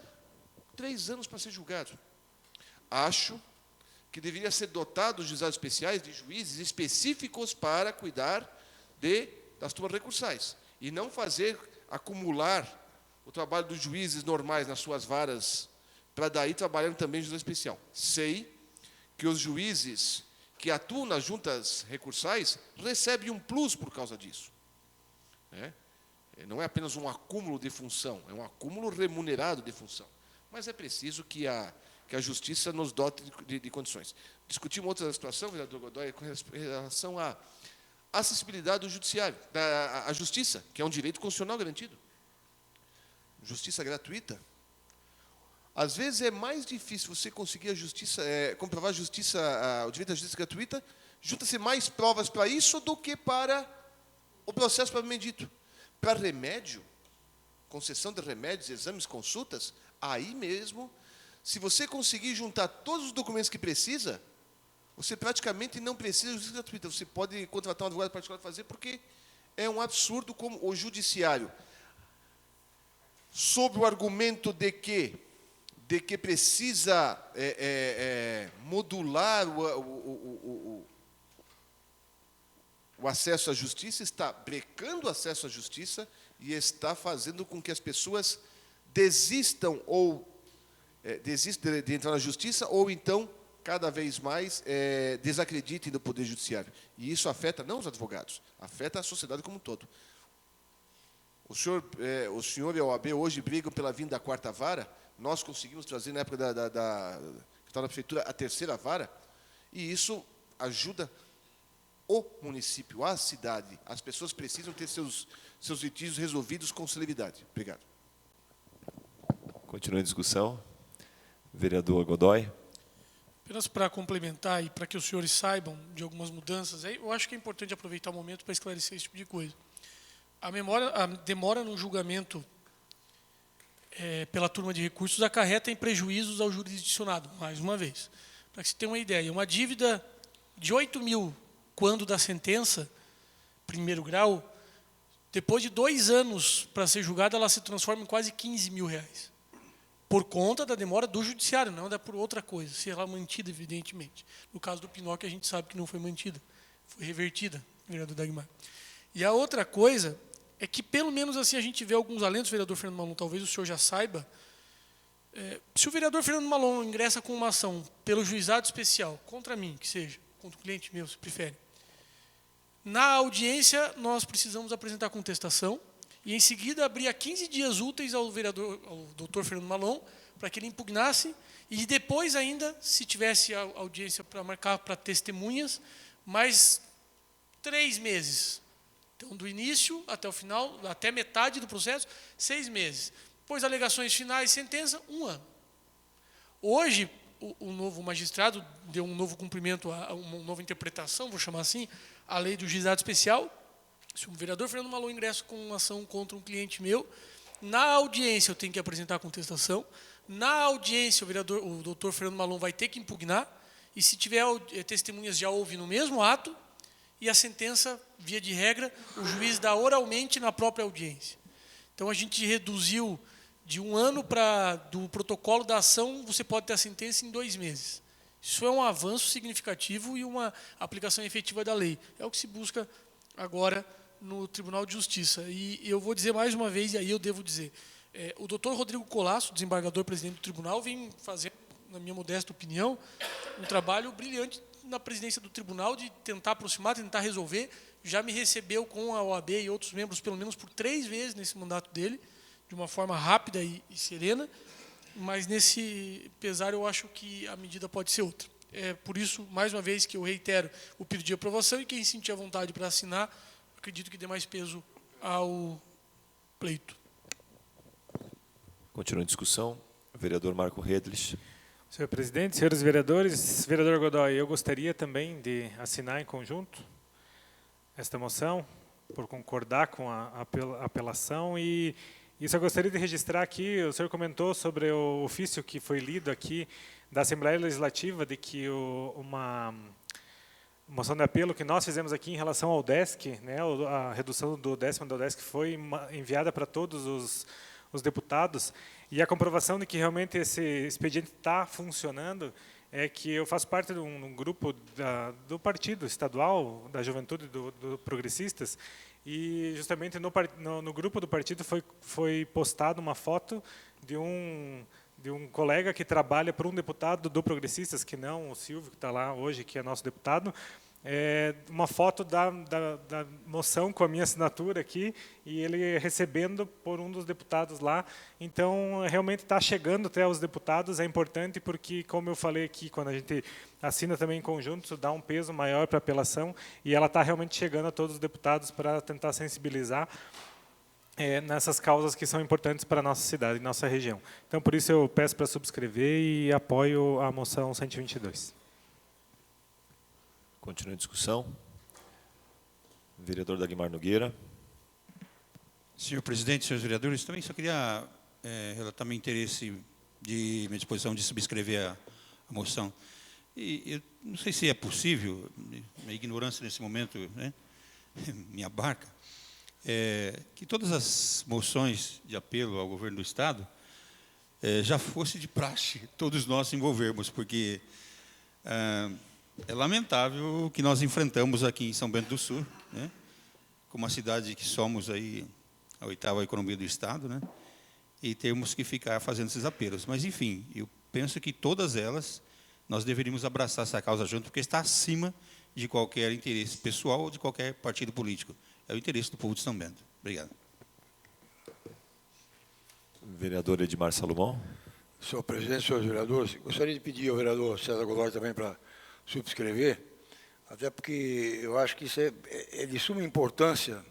3 anos para ser julgado. Acho que deveria ser dotado os juizados especiais de juízes específicos para cuidar das turmas recursais. E não acumular o trabalho dos juízes normais nas suas varas, para daí trabalhando também em juizado especial. Sei que os juízes que atuam nas juntas recursais recebem um plus por causa disso. Não é apenas um acúmulo de função, é um acúmulo remunerado de função. Mas é preciso que a Justiça nos dote de condições. Discutimos outra situação, vereador Godoy, com relação à acessibilidade do judiciário, à justiça, que é um direito constitucional garantido. Justiça gratuita. Às vezes é mais difícil você conseguir a justiça, comprovar o direito à justiça gratuita, junta-se mais provas para isso do que para o processo propriamente dito. Para remédio, concessão de remédios, exames, consultas, aí mesmo, se você conseguir juntar todos os documentos que precisa, você praticamente não precisa de justiça gratuita. Você pode contratar um advogado particular para fazer, porque é um absurdo como o judiciário, sob o argumento de que precisa modular o acesso à justiça, está brecando o acesso à justiça e está fazendo com que as pessoas desistam de entrar na justiça, ou então, cada vez mais, desacreditem do Poder Judiciário. E isso afeta não os advogados, afeta a sociedade como um todo. O senhor e a OAB hoje brigam pela vinda da 4ª vara. Nós conseguimos trazer, na época que estava na prefeitura, a 3ª vara, e isso ajuda o município, a cidade. As pessoas precisam ter seus litígios resolvidos com celeridade. Obrigado. Continua a discussão. Vereador Godoy. Apenas para complementar e para que os senhores saibam de algumas mudanças, eu acho que é importante aproveitar o momento para esclarecer esse tipo de coisa. A demora no julgamento pela turma de recursos acarreta em prejuízos ao jurisdicionado, mais uma vez. Para que se tenha uma ideia, uma dívida de 8 mil, quando da sentença, primeiro grau, depois de 2 anos para ser julgada, ela se transforma em quase 15 mil reais. Por conta da demora do judiciário, não é por outra coisa, se ela é mantida, evidentemente. No caso do Pinóquio, a gente sabe que não foi mantida, foi revertida, vereador Dagmar. E a outra coisa é que, pelo menos assim, a gente vê alguns alentos, vereador Fernando Malon, talvez o senhor já saiba, se o vereador Fernando Malon ingressa com uma ação pelo juizado especial, contra mim, que seja, contra o cliente meu, se prefere, na audiência nós precisamos apresentar contestação e, em seguida, abrir a 15 dias úteis ao doutor Fernando Malon para que ele impugnasse e depois ainda, se tivesse a audiência para marcar para testemunhas, mais 3 meses. Então, do início até o final, até metade do processo, 6 meses. Depois, alegações finais, sentença, 1 ano. Hoje, o novo magistrado deu um novo cumprimento, uma nova interpretação, vou chamar assim, à lei do juizado especial. Se o vereador Fernando Malon ingressa com uma ação contra um cliente meu, na audiência eu tenho que apresentar a contestação, na audiência o doutor Fernando Malon vai ter que impugnar, e se tiver testemunhas já houve no mesmo ato, e a sentença, via de regra, o juiz dá oralmente na própria audiência. Então, a gente reduziu de 1 ano do protocolo da ação, você pode ter a sentença em 2 meses. Isso é um avanço significativo e uma aplicação efetiva da lei. É o que se busca agora no Tribunal de Justiça. E eu vou dizer mais uma vez, e aí eu devo dizer, o doutor Rodrigo Colasso, desembargador-presidente do Tribunal, vem fazendo, na minha modesta opinião, um trabalho brilhante na presidência do Tribunal de tentar aproximar, tentar resolver. Já me recebeu com a OAB e outros membros, pelo menos por 3 vezes nesse mandato dele, de uma forma rápida e serena, mas nesse pesar eu acho que a medida pode ser outra. É por isso, mais uma vez, que eu reitero o pedido de aprovação, e quem sentir a vontade para assinar, acredito que dê mais peso ao pleito. Continua a discussão. O vereador Marco Redlich. Senhor presidente, senhores vereadores, vereador Godoy, eu gostaria também de assinar em conjunto esta moção, por concordar com a apelação, e só gostaria de registrar aqui, o senhor comentou sobre o ofício que foi lido aqui da Assembleia Legislativa, de que uma moção de apelo que nós fizemos aqui em relação ao DESC, né, a redução do 10º do DESC foi enviada para todos os deputados, e a comprovação de que realmente esse expediente está funcionando é que eu faço parte de um grupo do partido estadual, da Juventude do Progressistas, e justamente no grupo do partido foi postada uma foto de um colega que trabalha por um deputado do Progressistas, que não o Silvio, que está lá hoje, que é nosso deputado, uma foto da moção com a minha assinatura aqui, e ele recebendo por um dos deputados lá. Então, realmente está chegando até os deputados, é importante porque, como eu falei aqui, quando a gente assina também em conjunto, isso dá um peso maior para a apelação, e ela está realmente chegando a todos os deputados para tentar sensibilizar nessas causas que são importantes para a nossa cidade e nossa região. Então, por isso, eu peço para subscrever e apoio a moção 122. Continua a discussão. Vereador Dagmar Nogueira. Senhor presidente, senhores vereadores, também só queria relatar meu interesse minha disposição de subscrever a moção. E eu não sei se é possível, minha ignorância nesse momento, né, me abarca, que todas as moções de apelo ao governo do Estado já fosse de praxe todos nós se envolvermos, porque é lamentável o que nós enfrentamos aqui em São Bento do Sul, né, como uma cidade que somos aí a 8ª economia do Estado, né, e temos que ficar fazendo esses apelos. Mas, enfim, eu penso que todas elas nós deveríamos abraçar essa causa junto, porque está acima de qualquer interesse pessoal ou de qualquer partido político. É o interesse do povo de São Bento. Obrigado. Vereador Edmar Salomão. Senhor presidente, senhores vereadores, gostaria de pedir ao vereador César Godoy também para subscrever, até porque eu acho que isso é de suma importância,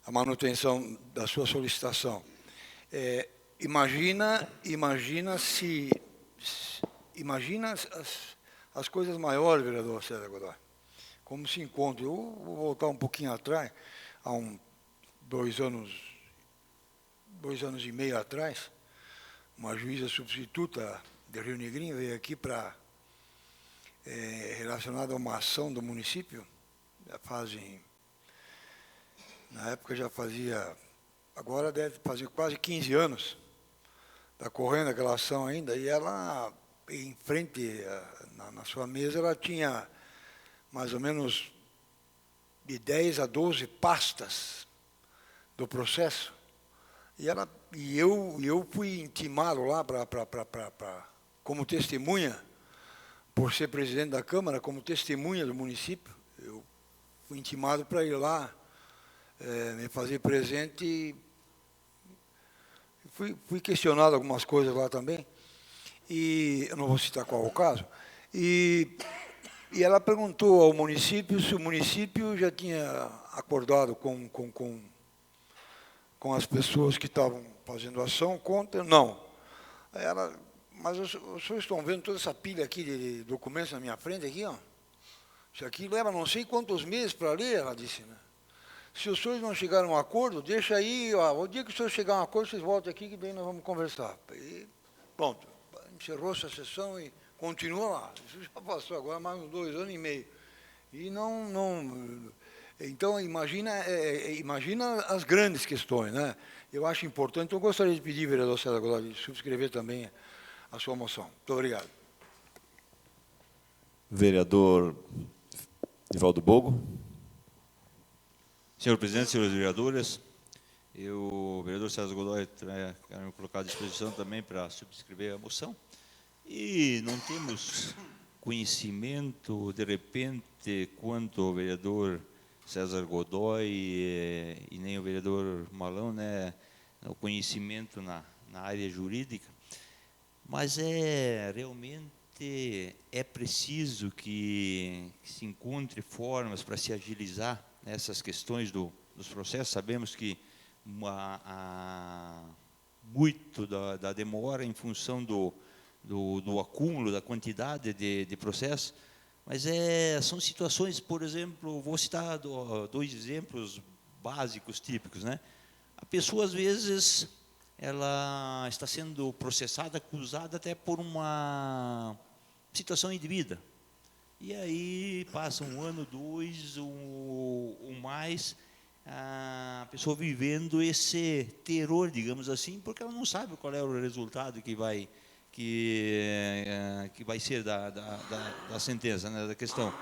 a manutenção da sua solicitação. Imagina as coisas maiores, vereador César Godoy, como se encontra. Eu vou voltar um pouquinho atrás, há 2 anos e meio atrás, uma juíza substituta de Rio Negrinho veio aqui para relacionada a uma ação do município, na época já fazia, agora deve fazer quase 15 anos, está correndo aquela ação ainda, e ela, em frente, na sua mesa, ela tinha mais ou menos de 10 a 12 pastas do processo, e eu fui intimado lá como testemunha, por ser presidente da Câmara, como testemunha do município. Eu fui intimado para ir lá, me fazer presente, e fui questionado algumas coisas lá também, e eu não vou citar qual é o caso, e ela perguntou ao município se o município já tinha acordado com as pessoas que estavam fazendo ação contra. Não. Ela Mas os senhores estão vendo toda essa pilha aqui de documentos na minha frente, aqui, ó. Isso aqui leva não sei quantos meses para ler, ela disse, né? Se os senhores não chegaram a um acordo, deixa aí, ó, o dia que os senhores chegarem a um acordo, vocês voltem aqui que daí nós vamos conversar. E pronto, encerrou-se a sessão e continua lá. Isso já passou agora mais uns 2 anos e meio. E então, imagina as grandes questões, né? Eu acho importante, eu gostaria de pedir, vereador César Godoy, de subscrever também a sua moção. Muito obrigado. Vereador Nivaldo Bogo. Senhor presidente, senhores vereadores, o vereador César Godoy quero me colocar à disposição também para subscrever a moção. E não temos conhecimento, de repente, quanto o vereador César Godoy e nem o vereador Malão, né, o conhecimento na área jurídica, mas realmente é preciso que se encontre formas para se agilizar essas questões dos processos. Sabemos que muito da demora em função do acúmulo, da quantidade de processos, mas são situações, por exemplo, vou citar 2 exemplos básicos, típicos, né? A pessoa, às vezes, ela está sendo processada, acusada até por uma situação indevida. E aí passa 1 ano, 2, ou mais, a pessoa vivendo esse terror, digamos assim, porque ela não sabe qual é o resultado que vai ser da sentença, né, da questão.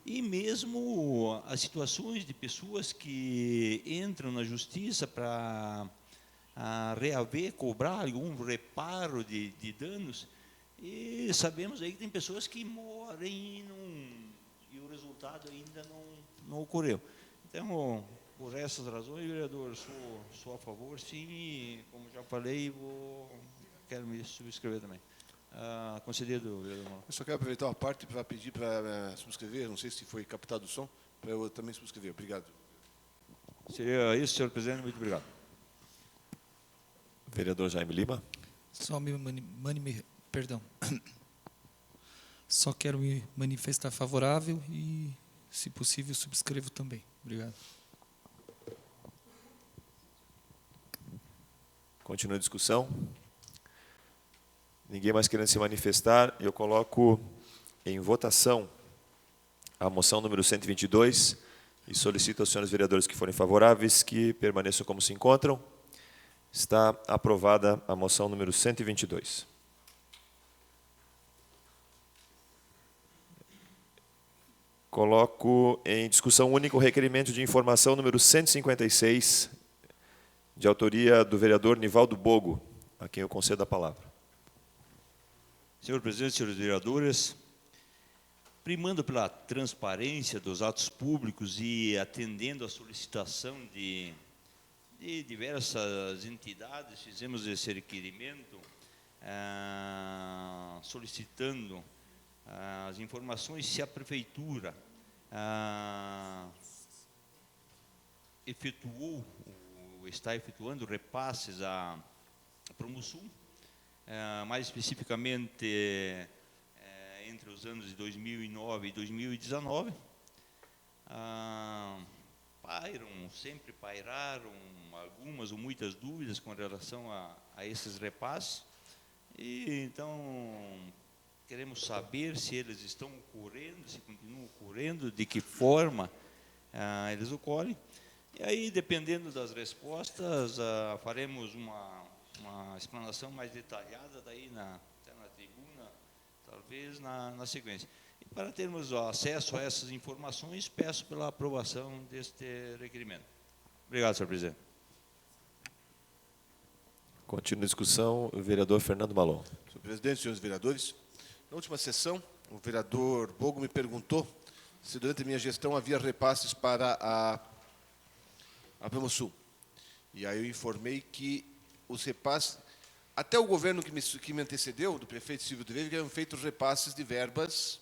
E mesmo as situações de pessoas que entram na justiça para reaver, cobrar algum reparo de danos, e sabemos aí que tem pessoas que morrem e o resultado ainda não ocorreu. Então, por essas razões, vereador, sou a favor, sim, e, como já falei, quero me subscrever também. Concedido, vereador Malão. Eu só quero aproveitar uma parte para pedir para subscrever, não sei se foi captado o som, para eu também subscrever. Obrigado. Seria isso, senhor presidente, muito obrigado. Vereador Jaime Lima. Só perdão. Só quero me manifestar favorável e, se possível, subscrevo também. Obrigado. Continua a discussão. Ninguém mais querendo se manifestar, eu coloco em votação a moção número 122 e solicito aos senhores vereadores que forem favoráveis que permaneçam como se encontram. Está aprovada a moção número 122. Coloco em discussão única o requerimento de informação número 156, de autoria do vereador Nivaldo Bogo, a quem eu concedo a palavra. Senhor presidente, senhores vereadores, primando pela transparência dos atos públicos e atendendo à solicitação de diversas entidades, fizemos esse requerimento solicitando as informações se a prefeitura está efetuando repasses à Promosul, mais especificamente entre os anos de 2009 e 2019, sempre pairaram algumas ou muitas dúvidas com relação a esses repasses, e então queremos saber se eles estão ocorrendo, se continuam ocorrendo, de que forma eles ocorrem. E aí, dependendo das respostas, faremos uma explanação mais detalhada daí até na tribuna, talvez na sequência. E para termos acesso a essas informações, peço pela aprovação deste requerimento. Obrigado, senhor presidente. Continua a discussão, o vereador Fernando Malon. Senhor presidente, senhores vereadores, na última sessão, o vereador Bogo me perguntou se durante a minha gestão havia repasses para a Promosul. E aí eu informei que os repasses, até o governo que me antecedeu, do prefeito Silvio de Veiga, eram feitos repasses de verbas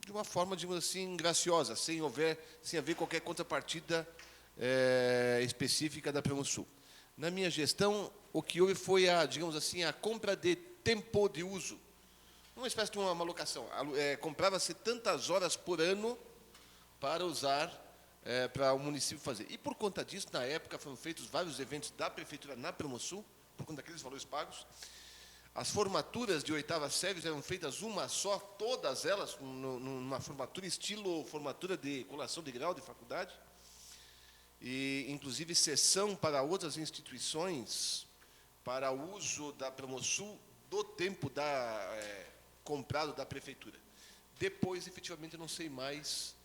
de uma forma, digamos assim, graciosa, sem haver qualquer contrapartida específica da Promosul. Na minha gestão, o que houve foi digamos assim, a compra de tempo de uso. Uma espécie de uma locação. Comprava-se tantas horas por ano para usar, para o município fazer. E por conta disso, na época, foram feitos vários eventos da prefeitura na Promosul, por conta daqueles valores pagos. As formaturas de 8ª série eram feitas uma só, todas elas, numa formatura estilo formatura de colação de grau de faculdade. E, inclusive, sessão para outras instituições, para o uso da Promosul do tempo comprado da prefeitura. Depois, efetivamente, eu não sei mais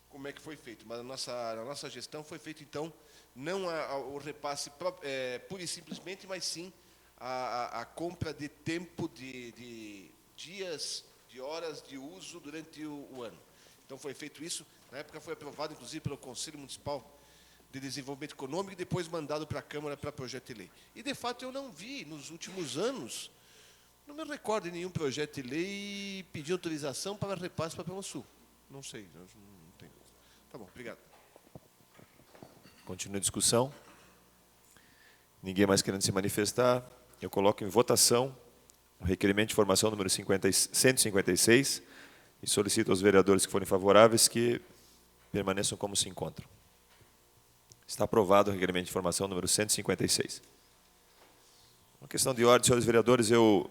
como é que foi feito, mas na nossa gestão foi feito, então, não o repasse pura e simplesmente, mas sim a compra de tempo, de dias, de horas de uso durante o ano. Então, foi feito isso. Na época, foi aprovado, inclusive, pelo Conselho Municipal de Desenvolvimento Econômico e depois mandado para a Câmara para projeto de lei. E, de fato, eu não vi, nos últimos anos, não me recordo de nenhum projeto de lei pedir autorização para repasse para a Promosul. Não sei, não tenho. Tá bom, obrigado. Continua a discussão. Ninguém mais querendo se manifestar. Eu coloco em votação o requerimento de informação número 156 e solicito aos vereadores que forem favoráveis que permaneçam como se encontram. Está aprovado o requerimento de informação número 156. Uma questão de ordem, senhores vereadores, eu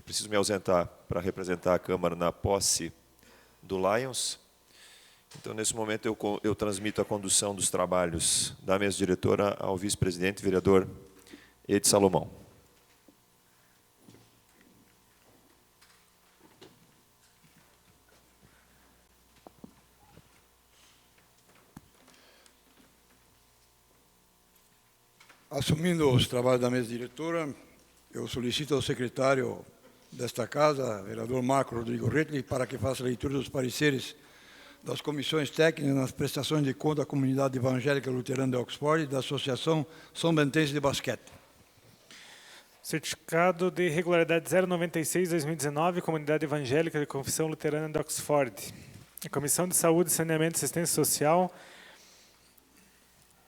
preciso me ausentar para representar a Câmara na posse do Lions. Então, nesse momento, eu transmito a condução dos trabalhos da mesa diretora ao vice-presidente, vereador Ed Salomão. Assumindo os trabalhos da mesa diretora, eu solicito ao secretário desta casa, vereador Marco Rodrigo Retli, para que faça a leitura dos pareceres das comissões técnicas nas prestações de conta da Comunidade Evangélica Luterana de Oxford e da Associação São Bentense de Basquete. Certificado de regularidade 096-2019, Comunidade Evangélica de Confissão Luterana de Oxford. A Comissão de Saúde, Saneamento e Assistência Social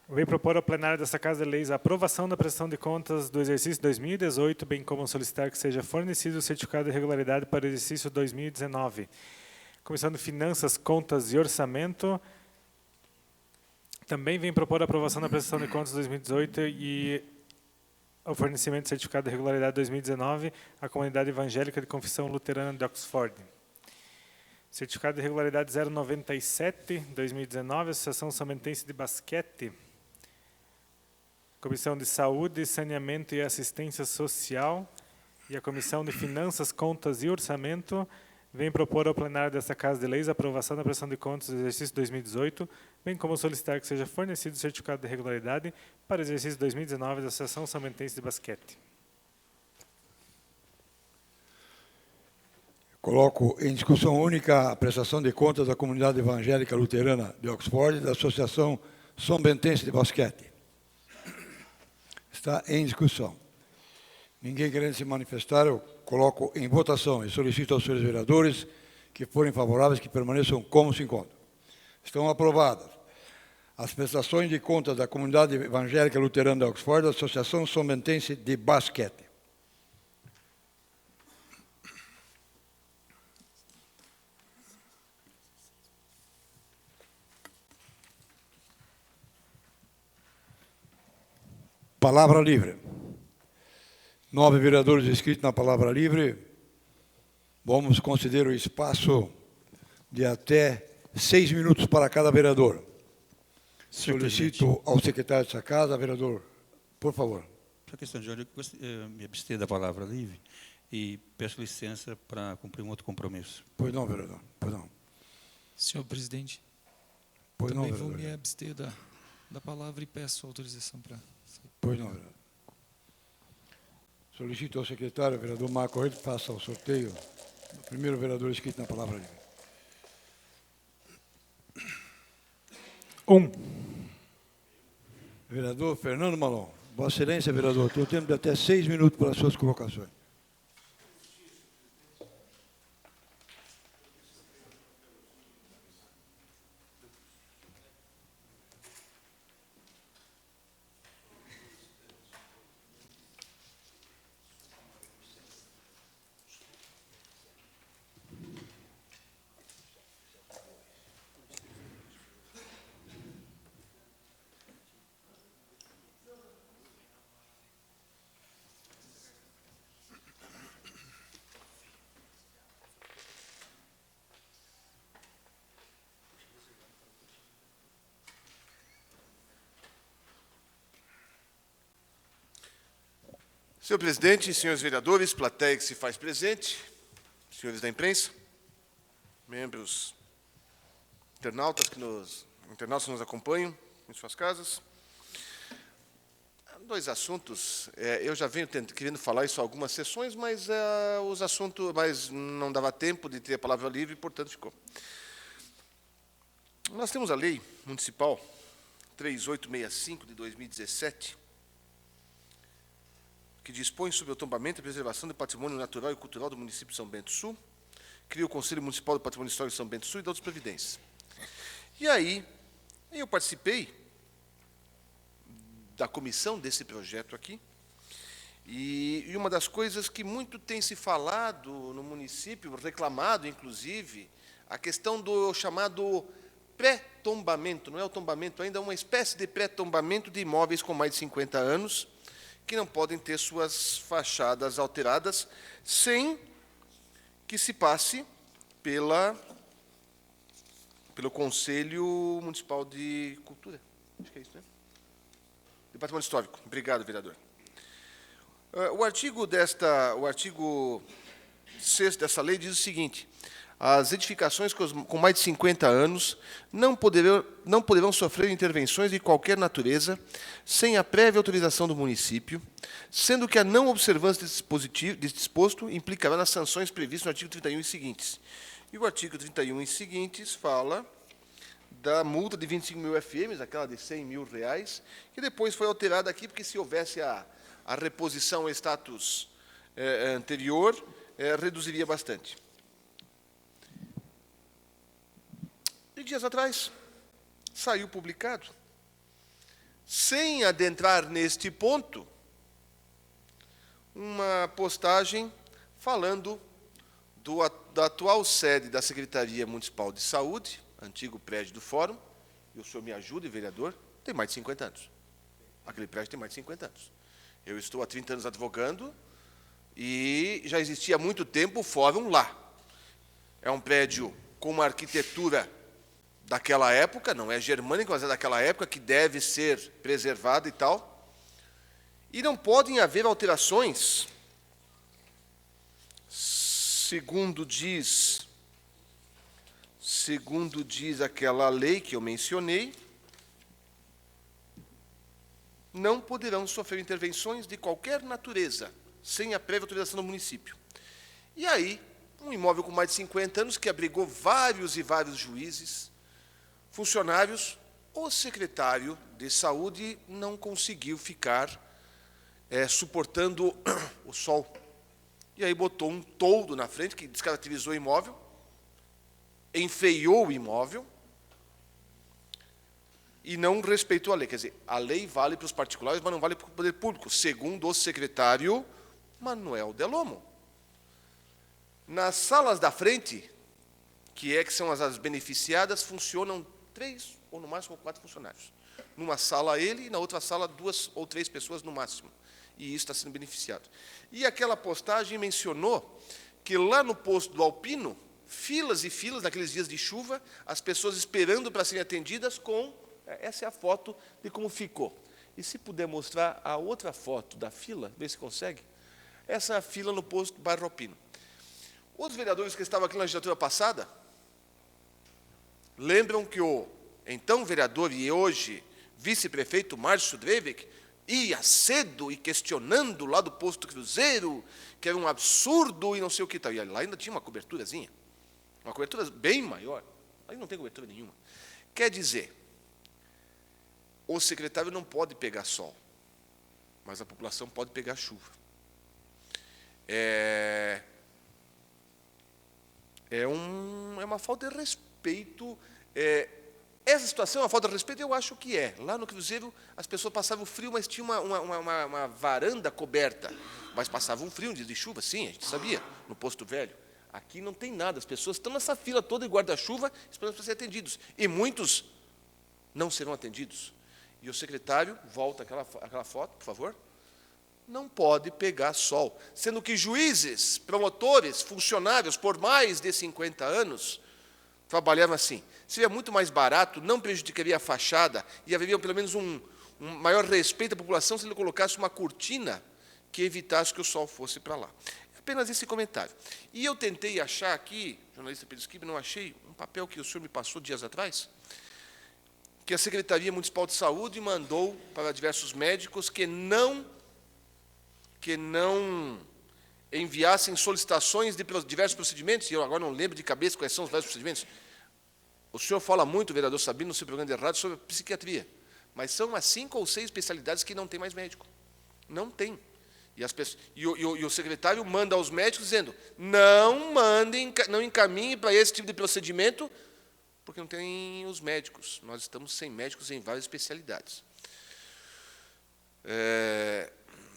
vem propor ao plenário desta Casa de Leis a aprovação da prestação de contas do exercício 2018, bem como solicitar que seja fornecido o certificado de regularidade para o exercício 2019. Comissão de Finanças, Contas e Orçamento também vem propor a aprovação da prestação de contas de 2018 e o fornecimento do certificado de regularidade 2019 à Comunidade Evangélica de Confissão Luterana de Oxford. Certificado de regularidade 097-2019, Associação São Bentense de Basquete. Comissão de Saúde, Saneamento e Assistência Social e a Comissão de Finanças, Contas e Orçamento vem propor ao plenário desta Casa de Leis a aprovação da prestação de contas do exercício 2018, bem como solicitar que seja fornecido o certificado de regularidade para o exercício 2019 da Associação São Bentense de Basquete. Coloco em discussão única a prestação de contas da Comunidade Evangélica Luterana de Oxford e da Associação São Bentense de Basquete. Está em discussão. Ninguém querendo se manifestar, eu coloco em votação e solicito aos senhores vereadores que forem favoráveis que permaneçam como se encontram. Estão aprovadas as prestações de contas da Comunidade Evangélica Luterana de Oxford e da Associação São Bentense de Basquete. Palavra livre. 9 vereadores inscritos na palavra livre. Vamos conceder o espaço de até 6 minutos para cada vereador. Solicito ao secretário dessa casa, vereador, por favor. Só questão de ordem, eu me abster da palavra livre e peço licença para cumprir um outro compromisso. Pois não, vereador. Pois não. Senhor presidente, Pois não, também vou vereador. me abster da palavra e peço autorização para... Pois não, vereador. Solicito ao secretário, vereador Marco Reis, que faça o sorteio do primeiro vereador inscrito na palavra livre. 1. Vereador Fernando Malon. Vossa Excelência, vereador, tenho tempo de até 6 minutos para as suas colocações. Senhor presidente, senhores vereadores, plateia que se faz presente, senhores da imprensa, membros internautas que nos acompanham em suas casas. Dois assuntos. Eu já venho querendo falar isso em algumas sessões, mas não dava tempo de ter a palavra livre, portanto ficou. Nós temos a Lei Municipal 3865 de 2017, que dispõe sobre o tombamento e preservação do patrimônio natural e cultural do município de São Bento do Sul, cria o Conselho Municipal do Patrimônio Histórico de São Bento do Sul e dá outras providências. E aí, eu participei da comissão desse projeto aqui, e uma das coisas que muito tem se falado no município, reclamado, inclusive, a questão do chamado pré-tombamento, não é o tombamento ainda, é uma espécie de pré-tombamento de imóveis com mais de 50 anos, que não podem ter suas fachadas alteradas, sem que se passe pelo Conselho Municipal de Cultura. Acho que é isso, né? De Patrimônio Histórico. Obrigado, vereador. O artigo 6º dessa lei diz o seguinte: as edificações com mais de 50 anos não poderão sofrer intervenções de qualquer natureza sem a prévia autorização do município, sendo que a não observância desse disposto implicará nas sanções previstas no artigo 31 e seguintes. E o artigo 31 e seguintes fala da multa de 25 mil FMs, aquela de 100 mil reais, que depois foi alterada aqui, porque se houvesse a reposição ao status anterior, reduziria bastante. E dias atrás, saiu publicado, sem adentrar neste ponto, uma postagem falando da atual sede da Secretaria Municipal de Saúde, antigo prédio do Fórum, e o senhor me ajude, vereador, tem mais de 50 anos. Aquele prédio tem mais de 50 anos. Eu estou há 30 anos advogando e já existia há muito tempo o Fórum lá. É um prédio com uma arquitetura daquela época, não é germânica, mas é daquela época, que deve ser preservada e tal. E não podem haver alterações, segundo diz aquela lei que eu mencionei, não poderão sofrer intervenções de qualquer natureza, sem a prévia autorização do município. E aí, um imóvel com mais de 50 anos, que abrigou vários e vários juízes, funcionários, o secretário de Saúde não conseguiu ficar suportando o sol. E aí botou um toldo na frente, que descaracterizou o imóvel, enfeiou o imóvel e não respeitou a lei. Quer dizer, a lei vale para os particulares, mas não vale para o poder público, segundo o secretário Manuel Delomo. Nas salas da frente, que são as beneficiadas, funcionam 3 ou no máximo 4 funcionários. Numa sala ele e na outra sala 2 ou 3 pessoas no máximo. E isso está sendo beneficiado. E aquela postagem mencionou que lá no posto do Alpino, filas e filas, naqueles dias de chuva, as pessoas esperando para serem atendidas com... Essa é a foto de como ficou. E se puder mostrar a outra foto da fila, vê se consegue. Essa é a fila no posto do bairro Alpino. Outros vereadores que estavam aqui na legislatura passada lembram que o então vereador e hoje vice-prefeito Márcio Dreivik ia cedo e questionando lá do posto Cruzeiro, que era um absurdo e não sei o que tal. E lá ainda tinha uma coberturazinha. Uma cobertura bem maior. Aí não tem cobertura nenhuma. Quer dizer, o secretário não pode pegar sol, mas a população pode pegar chuva. É uma falta de respeito. Essa situação é uma falta de respeito, eu acho que é. Lá no Cruzeiro, as pessoas passavam frio, mas tinha uma varanda coberta. Mas passavam frio, um dia de chuva, sim, a gente sabia, no Posto Velho. Aqui não tem nada, as pessoas estão nessa fila toda de guarda-chuva, esperando para ser atendidos. E muitos não serão atendidos. E o secretário, volta aquela foto, por favor, não pode pegar sol. Sendo que juízes, promotores, funcionários, por mais de 50 anos, trabalhavam assim. Seria muito mais barato, não prejudicaria a fachada, e haveria pelo menos um maior respeito à população se ele colocasse uma cortina que evitasse que o sol fosse para lá. Apenas esse comentário. E eu tentei achar aqui, jornalista Pedro Skip, não achei um papel que o senhor me passou dias atrás, que a Secretaria Municipal de Saúde mandou para diversos médicos que não enviassem solicitações de diversos procedimentos, e eu agora não lembro de cabeça quais são os vários procedimentos. O senhor fala muito, vereador Sabino, no seu programa de rádio, sobre a psiquiatria, mas são umas 5 ou 6 especialidades que não tem mais médico. Não tem. E o secretário manda aos médicos dizendo, não encaminhem para esse tipo de procedimento, porque não tem os médicos. Nós estamos sem médicos em várias especialidades.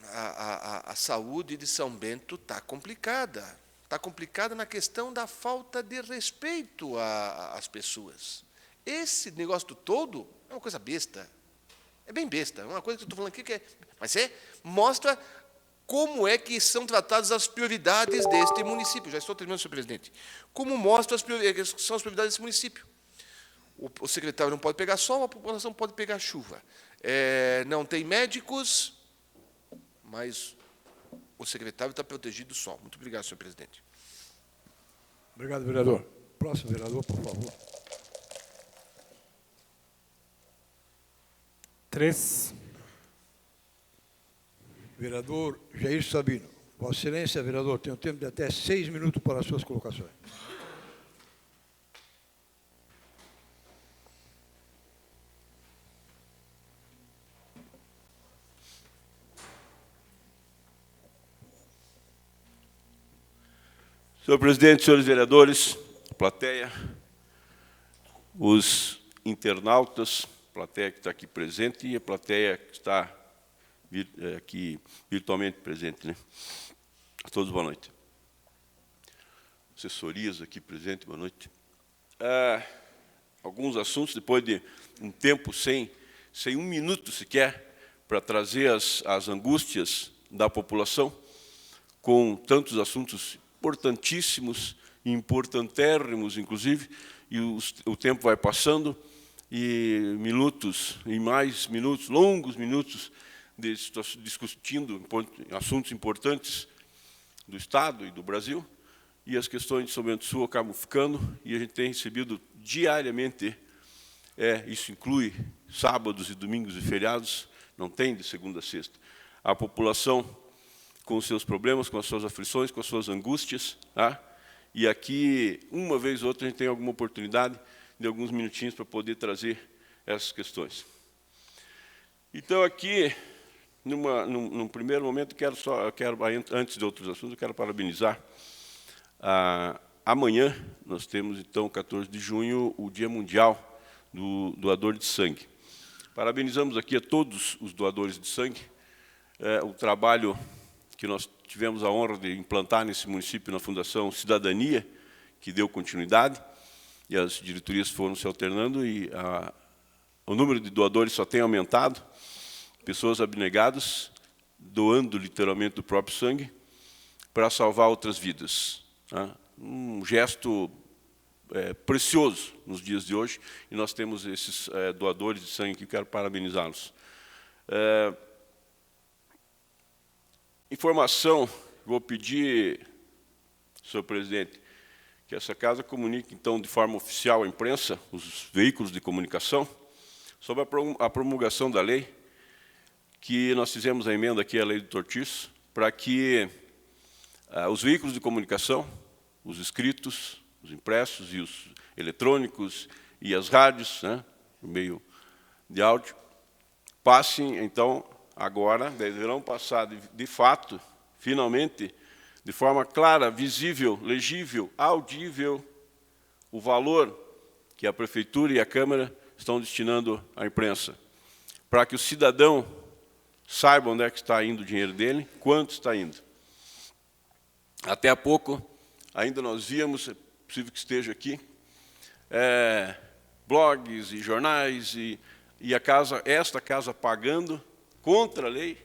A saúde de São Bento está complicada. Está complicada na questão da falta de respeito às pessoas. Esse negócio todo é uma coisa besta. É bem besta. É uma coisa que eu estou falando aqui que mostra como é que são tratadas as prioridades deste município. Já estou terminando, senhor presidente. Como mostra são as prioridades desse município. O secretário não pode pegar sol, a população pode pegar chuva. Não tem médicos, mas o secretário está protegido do sol. Muito obrigado, senhor presidente. Obrigado, vereador. Próximo vereador, por favor. 3. Vereador Jair Sabino. Vossa Excelência, vereador, tem um tempo de até 6 minutos para as suas colocações. Senhor presidente, senhores vereadores, plateia, os internautas, plateia que está aqui presente e a plateia que está aqui virtualmente presente, né? A todos, boa noite. Assessorias aqui presente, boa noite. Alguns assuntos, depois de um tempo sem 1 minuto sequer, para trazer as angústias da população, com tantos assuntos importantíssimos, importantérrimos, inclusive, e o tempo vai passando, e minutos, e mais minutos, longos minutos, discutindo assuntos importantes do Estado e do Brasil, e as questões de São Bento do Sul acabam ficando, e a gente tem recebido diariamente, isso inclui sábados e domingos e feriados, não tem de segunda a sexta, a população com os seus problemas, com as suas aflições, com as suas angústias, tá? E aqui, uma vez ou outra, a gente tem alguma oportunidade de alguns minutinhos para poder trazer essas questões. Então, aqui, num primeiro momento, antes de outros assuntos, eu quero parabenizar. Amanhã, nós temos, então, 14 de junho, o Dia Mundial do Doador de Sangue. Parabenizamos aqui a todos os doadores de sangue, o trabalho que nós tivemos a honra de implantar nesse município na Fundação Cidadania, que deu continuidade, e as diretorias foram se alternando, e o número de doadores só tem aumentado, pessoas abnegadas, doando literalmente o próprio sangue, para salvar outras vidas. Tá? Um gesto precioso nos dias de hoje, e nós temos esses doadores de sangue que eu quero parabenizá-los. Informação, vou pedir, senhor presidente, que essa casa comunique, então, de forma oficial à imprensa, os veículos de comunicação, sobre a promulgação da lei, que nós fizemos a emenda aqui à lei do Tortiço, para que os veículos de comunicação, os escritos, os impressos e os eletrônicos e as rádios, né, o meio de áudio, passem, então, agora, deverão passar, de fato, finalmente, de forma clara, visível, legível, audível, o valor que a Prefeitura e a Câmara estão destinando à imprensa, para que o cidadão saiba onde é que está indo o dinheiro dele, quanto está indo. Até há pouco, ainda nós víamos, é possível que esteja aqui, blogs e jornais, e esta casa pagando contra a lei,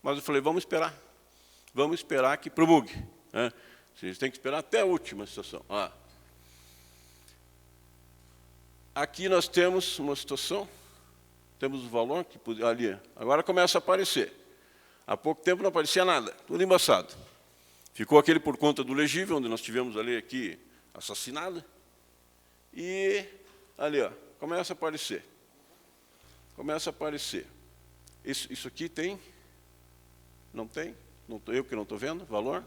mas eu falei, vamos esperar que promulgue. Né? A gente tem que esperar até a última situação. Aqui nós temos uma situação, temos o valor que ali, agora começa a aparecer. há pouco tempo não aparecia nada, tudo embaçado. Ficou aquele por conta do legível, onde nós tivemos a lei aqui assassinada, e ali, ó, começa a aparecer. Começa a aparecer. Isso aqui tem? Não tem? Não, eu que não estou vendo, valor?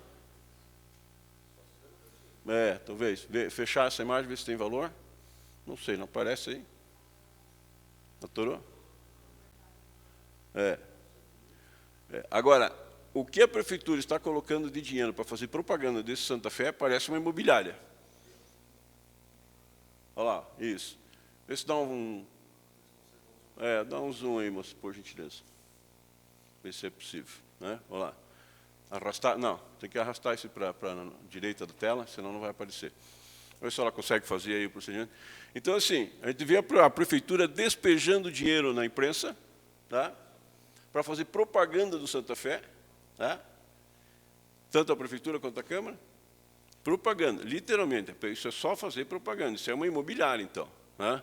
Talvez. Fechar essa imagem, ver se tem valor. Não sei, não aparece aí. Atorou? Agora, o que a prefeitura está colocando de dinheiro para fazer propaganda desse Santa Fé parece uma imobiliária. Olha lá, isso. Vê se dá dá um zoom aí, moço, por gentileza. Vê se é possível. Né? Olha lá. Arrastar, não, tem que arrastar isso para a direita da tela, senão não vai aparecer. Vamos ver se ela consegue fazer aí o procedimento. Então, assim, a gente vê a prefeitura despejando dinheiro na imprensa, tá? Para fazer propaganda do Santa Fé, tá? Tanto a prefeitura quanto a Câmara. Propaganda, literalmente. Isso é só fazer propaganda. Isso é uma imobiliária, então. Né?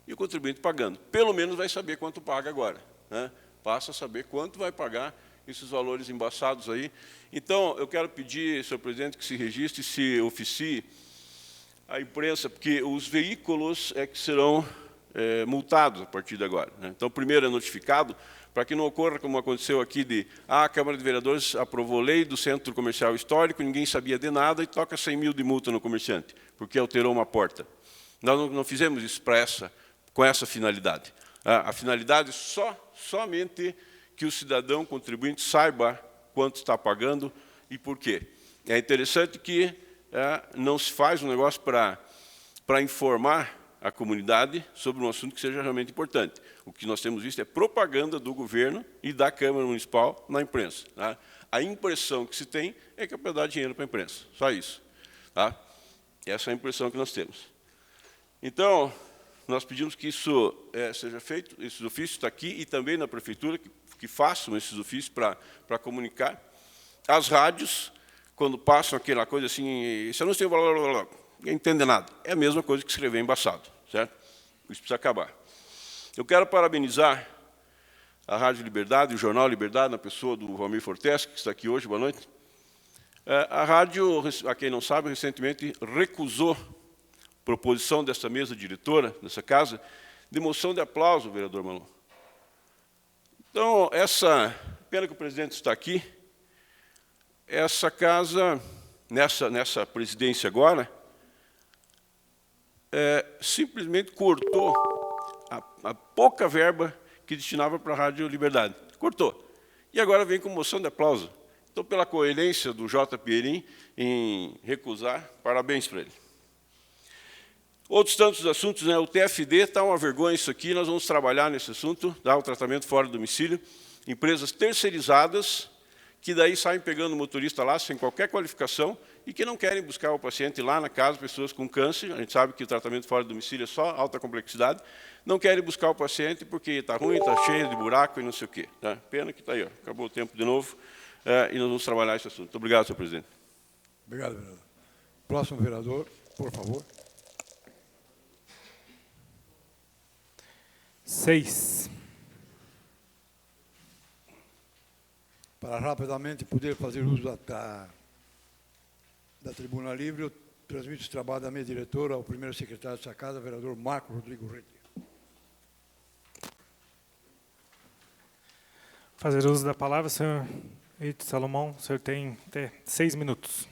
E o contribuinte pagando. Pelo menos vai saber quanto paga agora. Né? Passa a saber quanto vai pagar esses valores embaçados aí. Então, eu quero pedir, senhor presidente, que se registre, se oficie a imprensa, porque os veículos é que serão multados a partir de agora. Né? Então, primeiro é notificado, para que não ocorra como aconteceu aqui de a Câmara de Vereadores aprovou lei do Centro Comercial Histórico, ninguém sabia de nada e toca 100 mil de multa no comerciante, porque alterou uma porta. Nós não fizemos isso com essa finalidade. A finalidade é somente que o cidadão contribuinte saiba quanto está pagando e por quê. É interessante que não se faz um negócio para informar a comunidade sobre um assunto que seja realmente importante. O que nós temos visto é propaganda do governo e da Câmara Municipal na imprensa. Tá? A impressão que se tem é que é para dar dinheiro para a imprensa. Só isso. Tá? Essa é a impressão que nós temos. Então, nós pedimos que isso seja feito, esses ofícios estão aqui, e também na prefeitura, que façam esses ofícios para comunicar. As rádios, quando passam aquela coisa assim, esse anúncio tem valor, ninguém entende nada. É a mesma coisa que escrever embaçado, certo? Isso precisa acabar. Eu quero parabenizar a Rádio Liberdade, o Jornal Liberdade, na pessoa do Valmir Fortes, que está aqui hoje, boa noite. A rádio, a quem não sabe, recentemente recusou proposição dessa mesa diretora, dessa casa, de moção de aplauso, vereador Malon. Então, pena que o presidente está aqui, essa casa, nessa presidência agora, simplesmente cortou a pouca verba que destinava para a Rádio Liberdade. Cortou. E agora vem com moção de aplauso. Então, pela coerência do J. Pierin em recusar, parabéns para ele. Outros tantos assuntos, né? O TFD está uma vergonha isso aqui, nós vamos trabalhar nesse assunto, dar o tratamento fora do domicílio, empresas terceirizadas, que daí saem pegando o motorista lá sem qualquer qualificação e que não querem buscar o paciente lá na casa, pessoas com câncer, a gente sabe que o tratamento fora do domicílio é só alta complexidade, não querem buscar o paciente porque está ruim, está cheio de buraco e não sei o quê. Tá? Pena que está aí, ó. Acabou o tempo de novo, e nós vamos trabalhar esse assunto. Muito obrigado, senhor presidente. Obrigado, vereador. Próximo vereador, por favor. 6. Para rapidamente poder fazer uso da tribuna livre, eu transmito esse trabalho da minha diretora ao primeiro secretário dessa casa, vereador Marco Rodrigo Rede. Fazer uso da palavra, senhor Eito Salomão, o senhor tem até 6 minutos.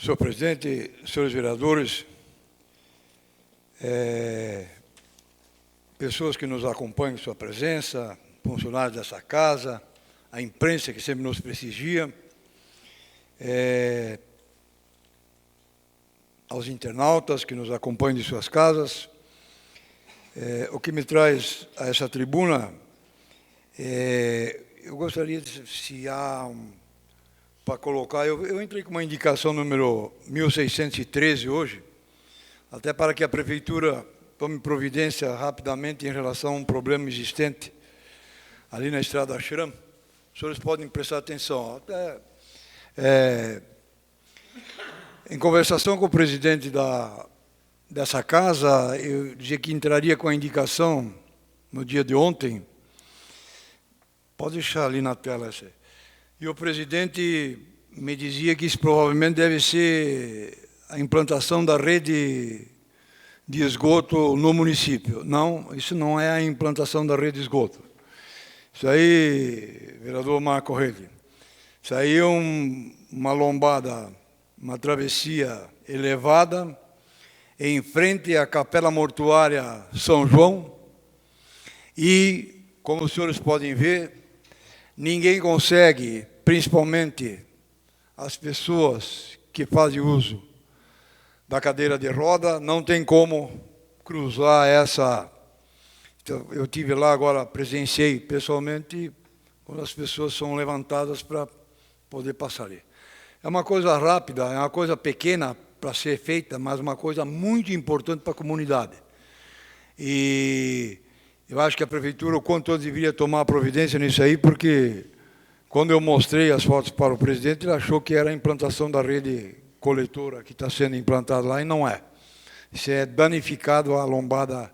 Senhor presidente, senhores vereadores, pessoas que nos acompanham em sua presença, funcionários dessa casa, a imprensa que sempre nos prestigia, aos internautas que nos acompanham de suas casas. O que me traz a essa tribuna, eu gostaria de, se há para colocar. Eu entrei com uma indicação número 1613 hoje, até para que a Prefeitura tome providência rapidamente em relação a um problema existente ali na Estrada Schramm. Os senhores podem prestar atenção. Em conversação com o presidente dessa casa, eu dizia que entraria com a indicação no dia de ontem. Pode deixar ali na tela essa. E o presidente me dizia que isso provavelmente deve ser a implantação da rede de esgoto no município. Não, isso não é a implantação da rede de esgoto. Isso aí, vereador Marco Aurélio, isso aí é uma lombada, uma travessia elevada em frente à Capela Mortuária São João e, como os senhores podem ver, ninguém consegue, principalmente as pessoas que fazem uso da cadeira de roda, não tem como cruzar essa. Então, eu tive lá agora, presenciei pessoalmente, quando as pessoas são levantadas para poder passar ali. É uma coisa rápida, é uma coisa pequena para ser feita, mas uma coisa muito importante para a comunidade. E eu acho que a Prefeitura, o quanto antes, deveria tomar providência nisso aí, porque quando eu mostrei as fotos para o presidente, ele achou que era a implantação da rede coletora que está sendo implantada lá, e não é. Isso é danificado a lombada,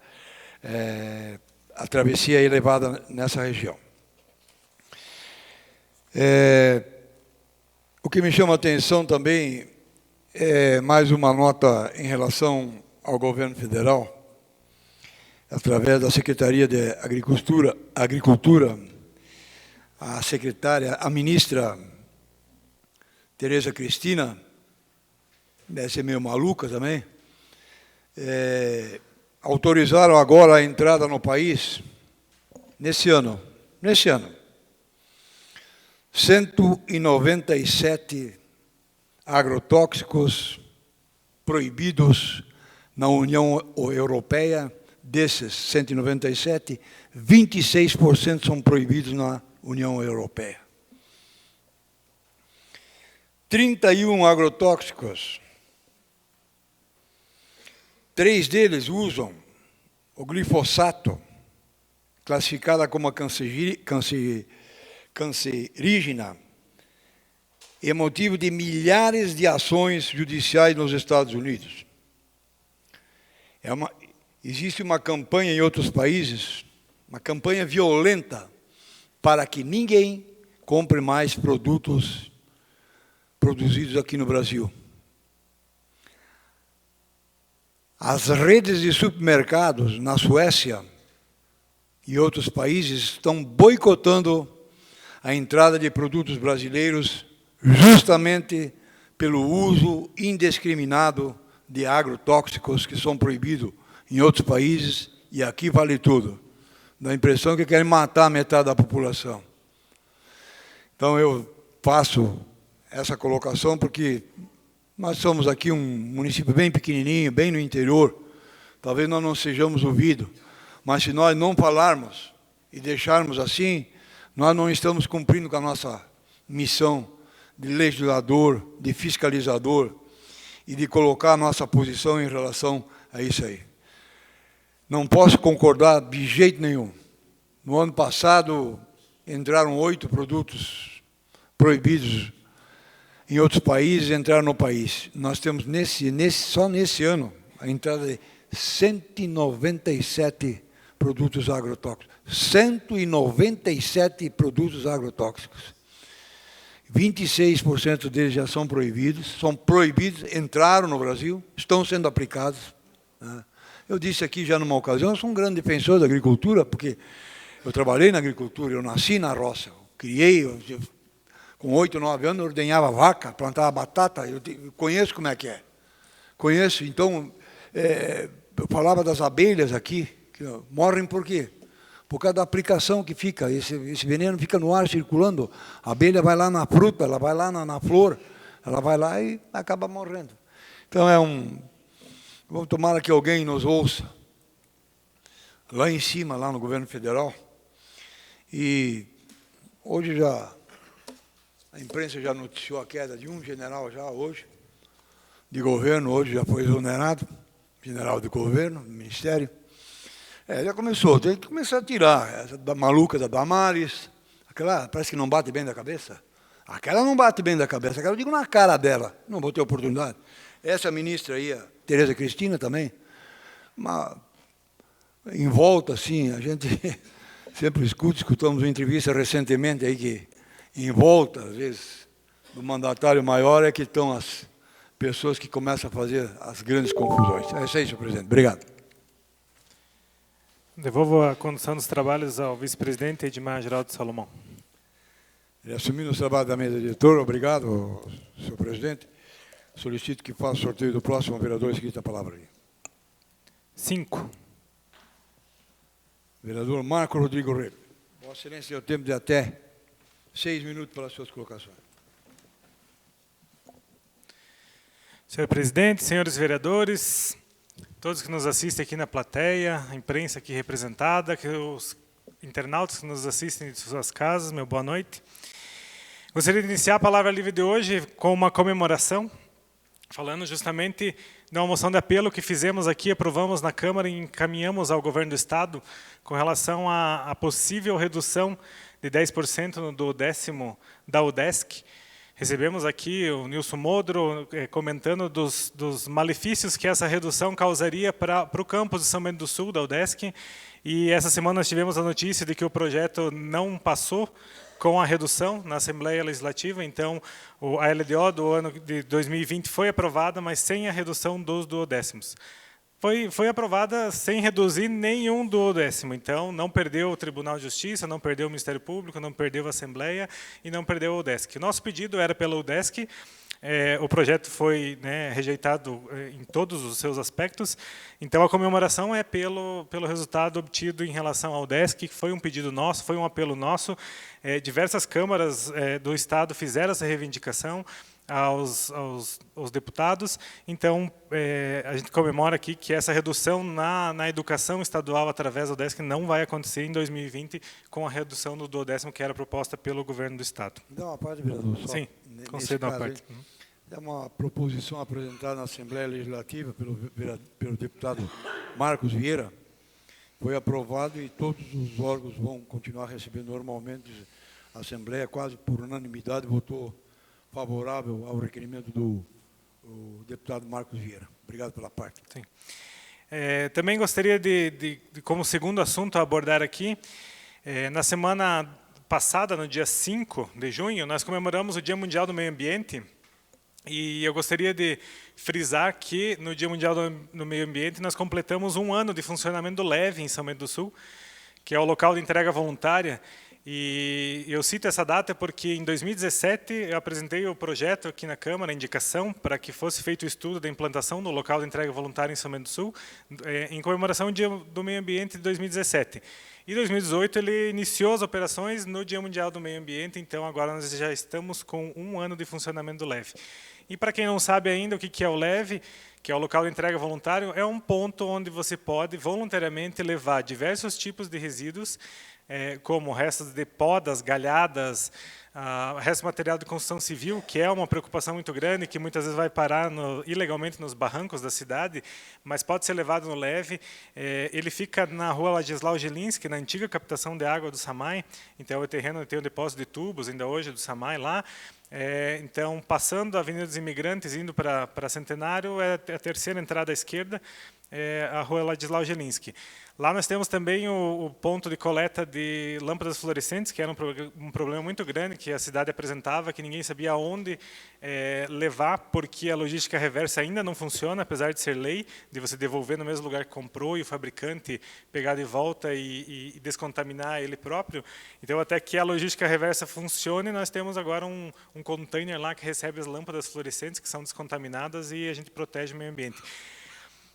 a travessia elevada nessa região. O que me chama a atenção também é mais uma nota em relação ao governo federal, através da Secretaria de Agricultura, a secretária, a ministra Tereza Cristina, deve ser meio maluca também, autorizaram agora a entrada no país, nesse ano, 197 agrotóxicos proibidos na União Europeia. Desses 197, 26% são proibidos na União Europeia. 31 agrotóxicos, 3 deles usam o glifosato, classificada como cancerígena, e é motivo de milhares de ações judiciais nos Estados Unidos. Existe uma campanha em outros países, uma campanha violenta, para que ninguém compre mais produtos produzidos aqui no Brasil. As redes de supermercados na Suécia e outros países estão boicotando a entrada de produtos brasileiros justamente pelo uso indiscriminado de agrotóxicos que são proibidos em outros países, e aqui vale tudo. Dá a impressão que querem matar metade da população. Então eu faço essa colocação porque nós somos aqui um município bem pequenininho, bem no interior. Talvez nós não sejamos ouvidos, mas se nós não falarmos e deixarmos assim, nós não estamos cumprindo com a nossa missão de legislador, de fiscalizador e de colocar a nossa posição em relação a isso aí. Não posso concordar de jeito nenhum. No ano passado, entraram 8 produtos proibidos em outros países, entraram no país. Nós temos, só nesse ano, a entrada de 197 produtos agrotóxicos. 197 produtos agrotóxicos. 26% deles já são proibidos, entraram no Brasil, estão sendo aplicados. Eu disse aqui já numa ocasião, eu sou um grande defensor da agricultura, porque eu trabalhei na agricultura, eu nasci na roça, com 8, 9 anos, eu ordenhava vaca, plantava batata, eu conheço como é que é. Conheço, então, eu falava das abelhas aqui, que morrem por quê? Por causa da aplicação que fica, esse veneno fica no ar circulando, a abelha vai lá na fruta, ela vai lá na flor, ela vai lá e acaba morrendo. Então vamos tomar que alguém nos ouça, lá em cima, lá no governo federal, e hoje já A imprensa já noticiou a queda de um general já hoje, de governo, hoje já foi exonerado, general de governo, do Ministério. Já começou, tem que começar a tirar. Essa da maluca da Damares, aquela parece que não bate bem da cabeça. Aquela não bate bem da cabeça, aquela eu digo na cara dela, não vou ter oportunidade. Essa ministra aí, a Tereza Cristina também, em volta, assim, a gente sempre escutamos uma entrevista recentemente aí que em volta, às vezes, do mandatário maior é que estão as pessoas que começam a fazer as grandes confusões. É isso aí, senhor presidente. Obrigado. Devolvo a condução dos trabalhos ao vice-presidente Edmar Geraldo Salomão. Assumindo o trabalho da mesa diretora, obrigado, senhor presidente. Solicito que faça o sorteio do próximo vereador seguinte a palavra. 5. Vereador Marco Rodrigo Rego. Vossa Excelência tem o tempo de até 6 minutos para as suas colocações. Senhor presidente, senhores vereadores, todos que nos assistem aqui na plateia, a imprensa aqui representada, os internautas que nos assistem de suas casas, meu boa noite. Gostaria de iniciar a Palavra Livre de hoje com uma comemoração, falando justamente da uma moção de apelo que fizemos aqui, aprovamos na Câmara e encaminhamos ao Governo do Estado com relação à possível redução de 10% do 10º da UDESC. Recebemos aqui o Nilson Modro comentando dos malefícios que essa redução causaria para o campus de São Bento do Sul, da UDESC, e essa semana nós tivemos a notícia de que o projeto não passou com a redução na Assembleia Legislativa, então a LDO do ano de 2020 foi aprovada, mas sem a redução dos duodécimos. Foi aprovada sem reduzir nenhum duodécimo, então não perdeu o Tribunal de Justiça, não perdeu o Ministério Público, não perdeu a Assembleia e não perdeu a UDESC. Nosso pedido era pela UDESC, o projeto foi rejeitado em todos os seus aspectos, então a comemoração é pelo resultado obtido em relação ao UDESC, que foi um pedido nosso, foi um apelo nosso. Diversas câmaras do Estado fizeram essa reivindicação aos deputados, então a gente comemora aqui que essa redução na educação estadual através do UDESC não vai acontecer em 2020 com a redução do duodécimo que era proposta pelo Governo do Estado. Dá uma parte, vereador, só. Sim, concedo uma parte. É uma proposição apresentada na Assembleia Legislativa pelo deputado Marcos Vieira, foi aprovado e todos os órgãos vão continuar recebendo normalmente. A Assembleia, quase por unanimidade, votou favorável ao requerimento do deputado Marcos Vieira. Obrigado pela parte. Sim. Também gostaria de, como segundo assunto a abordar aqui, na semana passada, no dia 5 de junho, nós comemoramos o Dia Mundial do Meio Ambiente, e eu gostaria de frisar que no Dia Mundial do Meio Ambiente nós completamos 1 ano de funcionamento do LEVE em São Bento do Sul, que é o local de entrega voluntária. E eu cito essa data porque em 2017 eu apresentei o projeto aqui na Câmara, a indicação para que fosse feito o estudo da implantação do local de entrega voluntária em São Bento do Sul, em comemoração ao Dia do Meio Ambiente de 2017. Em 2018 ele iniciou as operações no Dia Mundial do Meio Ambiente, então agora nós já estamos com 1 ano de funcionamento do LEVE. E para quem não sabe ainda o que é o LEVE, que é o local de entrega voluntário, é um ponto onde você pode voluntariamente levar diversos tipos de resíduos, como restos de podas, galhadas, resto de material de construção civil, que é uma preocupação muito grande, que muitas vezes vai parar ilegalmente nos barrancos da cidade, mas pode ser levado no LEVE. Ele fica na rua Ladislau Gelinski, na antiga captação de água do SAMAI, então o terreno tem um depósito de tubos, ainda hoje, do SAMAI lá. Então, passando a Avenida dos Imigrantes, indo para Centenário, é a terceira entrada à esquerda, a rua Ladislau Gelinski. Lá nós temos também o ponto de coleta de lâmpadas fluorescentes, que era um problema muito grande que a cidade apresentava, que ninguém sabia aonde levar, porque a logística reversa ainda não funciona, apesar de ser lei, de você devolver no mesmo lugar que comprou e o fabricante pegar de volta e descontaminar ele próprio. Então, até que a logística reversa funcione, nós temos agora um container lá que recebe as lâmpadas fluorescentes, que são descontaminadas, e a gente protege o meio ambiente.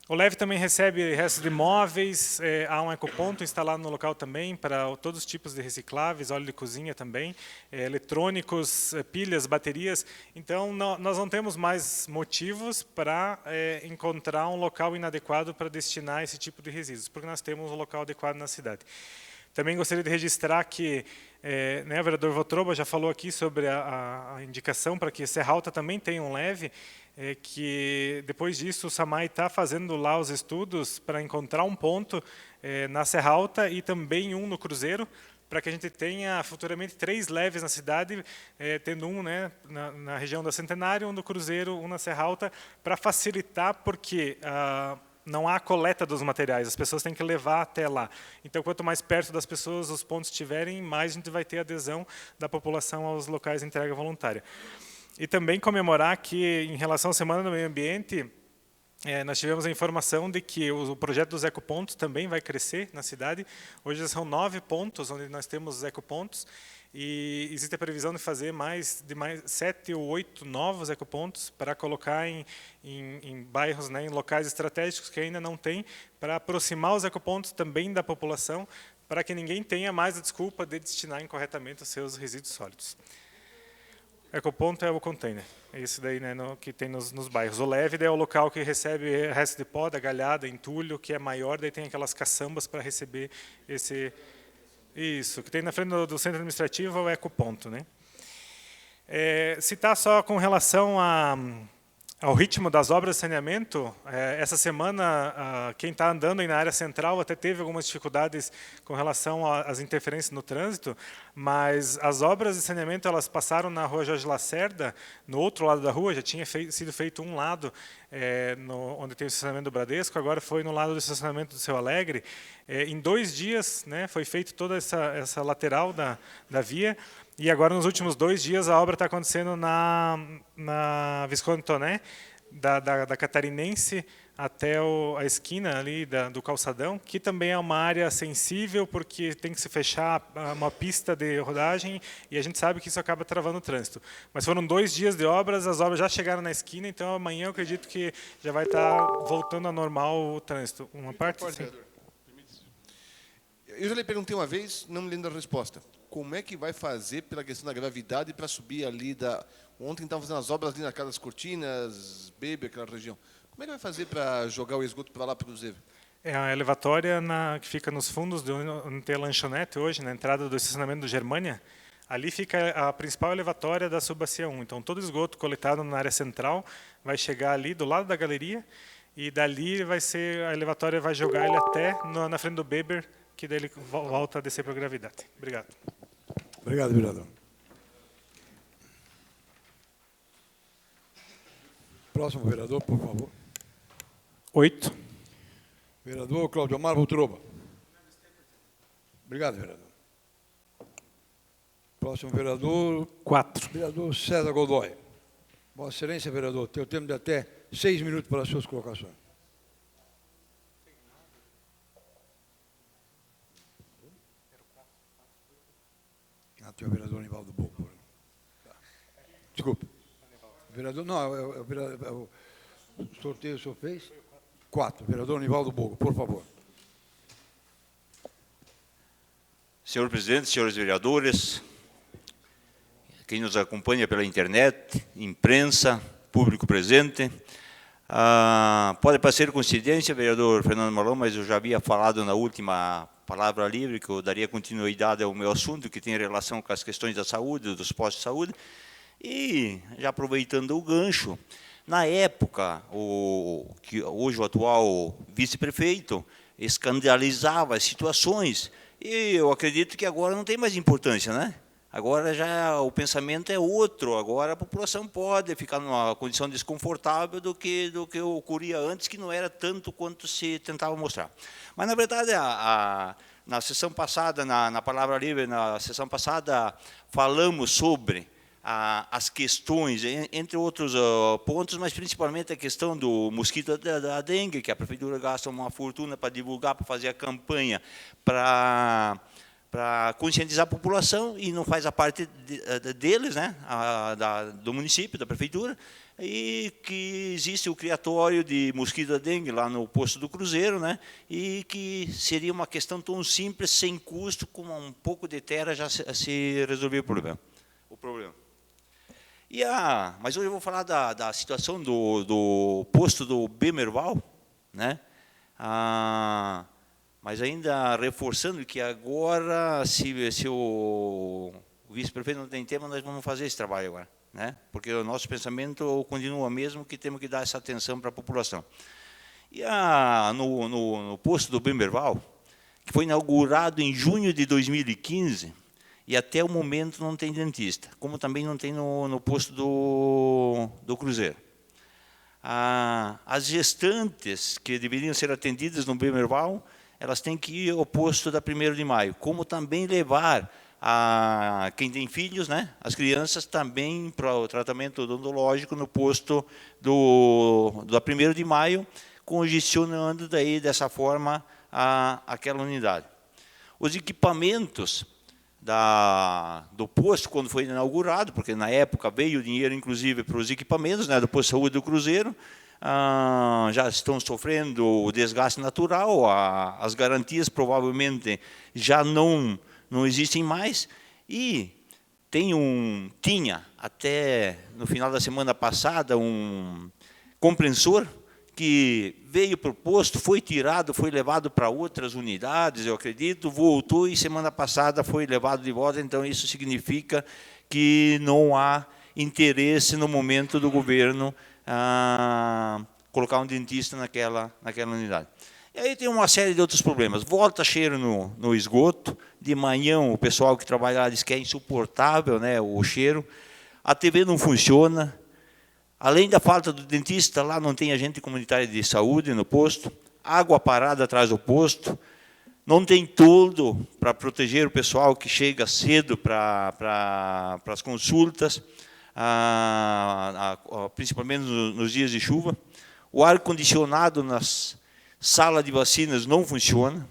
O LEVE também recebe restos de móveis, há um ecoponto instalado no local também para todos os tipos de recicláveis, óleo de cozinha também, eletrônicos, pilhas, baterias. Então, nós não temos mais motivos para encontrar um local inadequado para destinar esse tipo de resíduos, porque nós temos um local adequado na cidade. Também gostaria de registrar que o vereador Votroba já falou aqui sobre a indicação para que Serra Alta também tenha um leve, que depois disso o SAMAI está fazendo lá os estudos para encontrar um ponto na Serra Alta e também um no Cruzeiro, para que a gente tenha futuramente 3 leves na cidade, tendo um na região da Centenário, um do Cruzeiro, um na Serra Alta, para facilitar, porque não há coleta dos materiais, as pessoas têm que levar até lá. Então, quanto mais perto das pessoas os pontos estiverem, mais a gente vai ter adesão da população aos locais de entrega voluntária. E também comemorar que, em relação à Semana do Meio Ambiente, nós tivemos a informação de que o projeto dos ecopontos também vai crescer na cidade. Hoje são 9 pontos onde nós temos os ecopontos, e existe a previsão de fazer mais 7 ou 8 novos ecopontos para colocar em bairros, em locais estratégicos que ainda não tem, para aproximar os ecopontos também da população, para que ninguém tenha mais a desculpa de destinar incorretamente os seus resíduos sólidos. Ecoponto é o container, é esse daí que tem nos bairros. O leve é o local que recebe resto de pó, da galhada, entulho, que é maior, daí tem aquelas caçambas para receber esse... Isso, que tem na frente do centro administrativo é o ecoponto. Citar só com relação ao ritmo das obras de saneamento, essa semana, quem está andando aí na área central até teve algumas dificuldades com relação às interferências no trânsito, mas as obras de saneamento elas passaram na rua Jorge Lacerda, no outro lado da rua, já tinha sido feito um lado, onde tem o estacionamento do Bradesco, agora foi no lado do estacionamento do Seu Alegre. Em 2 dias foi feito toda essa lateral da via, e agora, nos últimos 2 dias, a obra está acontecendo na Visconde Toné, da Catarinense até a esquina ali do calçadão, que também é uma área sensível, porque tem que se fechar uma pista de rodagem, e a gente sabe que isso acaba travando o trânsito. Mas foram 2 dias de obras, as obras já chegaram na esquina, então amanhã eu acredito que já vai estar voltando a normal o trânsito. Uma parte, sim. Eu já lhe perguntei uma vez, não me lembro da resposta. Como é que vai fazer pela questão da gravidade para subir ali Ontem estavam fazendo as obras ali na Casa das Cortinas, Bebe, aquela região. Como é que vai fazer para jogar o esgoto para lá para o Cruzeiro? É a elevatória que fica nos fundos de onde tem a lanchonete hoje, na entrada do estacionamento do Germânia. Ali fica a principal elevatória da Subbacia 1. Então, todo o esgoto coletado na área central vai chegar ali do lado da galeria, e dali a elevatória vai jogar ele até na frente do Beber, que daí ele volta a descer para a gravidade. Obrigado. Obrigado, vereador. Próximo vereador, por favor. 8. Vereador Claudio Amar Votroba. Obrigado, vereador. Próximo vereador. 4. Vereador César Godoy. Vossa Excelência, vereador, tem o tempo de até 6 minutos para as suas colocações. Tem o vereador Anivaldo Boco. Desculpe. Vereador, não, o sorteio o senhor fez? 4. Vereador Anivaldo Boco, por favor. Senhor presidente, senhores vereadores, quem nos acompanha pela internet, imprensa, público presente, pode parecer coincidência, vereador Fernando Marlon, mas eu já havia falado na última palavra livre que eu daria continuidade ao meu assunto, que tem relação com as questões da saúde, dos postos de saúde, e já aproveitando o gancho, na época, hoje o atual vice-prefeito escandalizava as situações, e eu acredito que agora não tem mais importância, né? Agora já o pensamento é outro, agora a população pode ficar numa condição desconfortável do que ocorria antes, que não era tanto quanto se tentava mostrar. Mas, na verdade, na sessão passada, na Palavra Livre, na sessão passada, falamos sobre as questões, entre outros pontos, mas principalmente a questão do mosquito da dengue, que a prefeitura gasta uma fortuna para divulgar, para fazer a campanha, para conscientizar a população, e não faz a parte deles, né, do município, da prefeitura, e que existe o criatório de mosquito da dengue lá no posto do Cruzeiro, né, e que seria uma questão tão simples, sem custo, com um pouco de terra já se resolvia o problema. Mas hoje eu vou falar da situação do posto do Bemerval, né, Mas ainda reforçando que agora, se o vice-prefeito não tem tema, nós vamos fazer esse trabalho agora, né? Porque o nosso pensamento continua mesmo que temos que dar essa atenção para a população. E no posto do Bemberval, que foi inaugurado em junho de 2015, e até o momento não tem dentista, como também não tem no posto do Cruzeiro. As gestantes que deveriam ser atendidas no Bemberval, elas têm que ir ao posto da 1º de maio, como também levar quem tem filhos, né, as crianças também para o tratamento odontológico no posto da 1º de maio, congestionando daí dessa forma aquela unidade. Os equipamentos do posto, quando foi inaugurado, porque na época veio o dinheiro inclusive para os equipamentos, né, do posto de saúde do Cruzeiro, já estão sofrendo o desgaste natural, as garantias provavelmente já não existem mais, e tinha até no final da semana passada um compressor que veio para o posto, foi tirado, foi levado para outras unidades, eu acredito, voltou e semana passada foi levado de volta, então isso significa que não há interesse no momento do governo colocar um dentista naquela unidade. E aí tem uma série de outros problemas. Volta cheiro no esgoto, de manhã o pessoal que trabalha lá diz que é insuportável, né, o cheiro, a TV não funciona, além da falta do dentista, lá não tem agente comunitário de saúde no posto, água parada atrás do posto, não tem toldo para proteger o pessoal que chega cedo para as consultas, principalmente nos dias de chuva. O ar-condicionado nas salas de vacinas não funciona.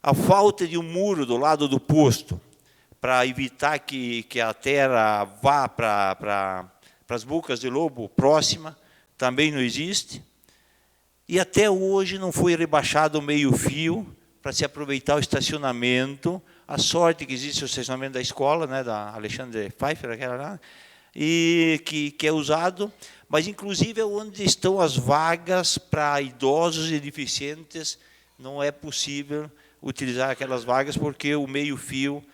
A falta de um muro do lado do posto para evitar que a terra vá para as bocas de lobo próxima também não existe. E até hoje não foi rebaixado o meio-fio para se aproveitar o estacionamento. A sorte que existe o estacionamento da escola, né, da Alexandre Pfeiffer, aquela lá, e que é usado, mas inclusive é onde estão as vagas para idosos e deficientes, não é possível utilizar aquelas vagas porque o meio-fio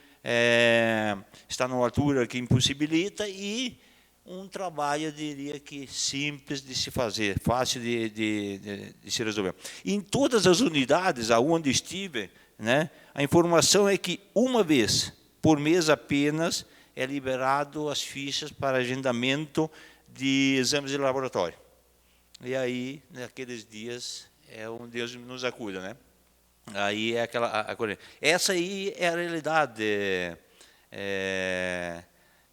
está numa altura que impossibilita, e um trabalho, eu diria que simples de se fazer, fácil de se resolver. Em todas as unidades aonde estive, né, a informação é que uma vez por mês apenas é liberado as fichas para agendamento de exames de laboratório. E aí, naqueles dias, é onde Deus nos acuda, né? Aí é essa aí é a realidade,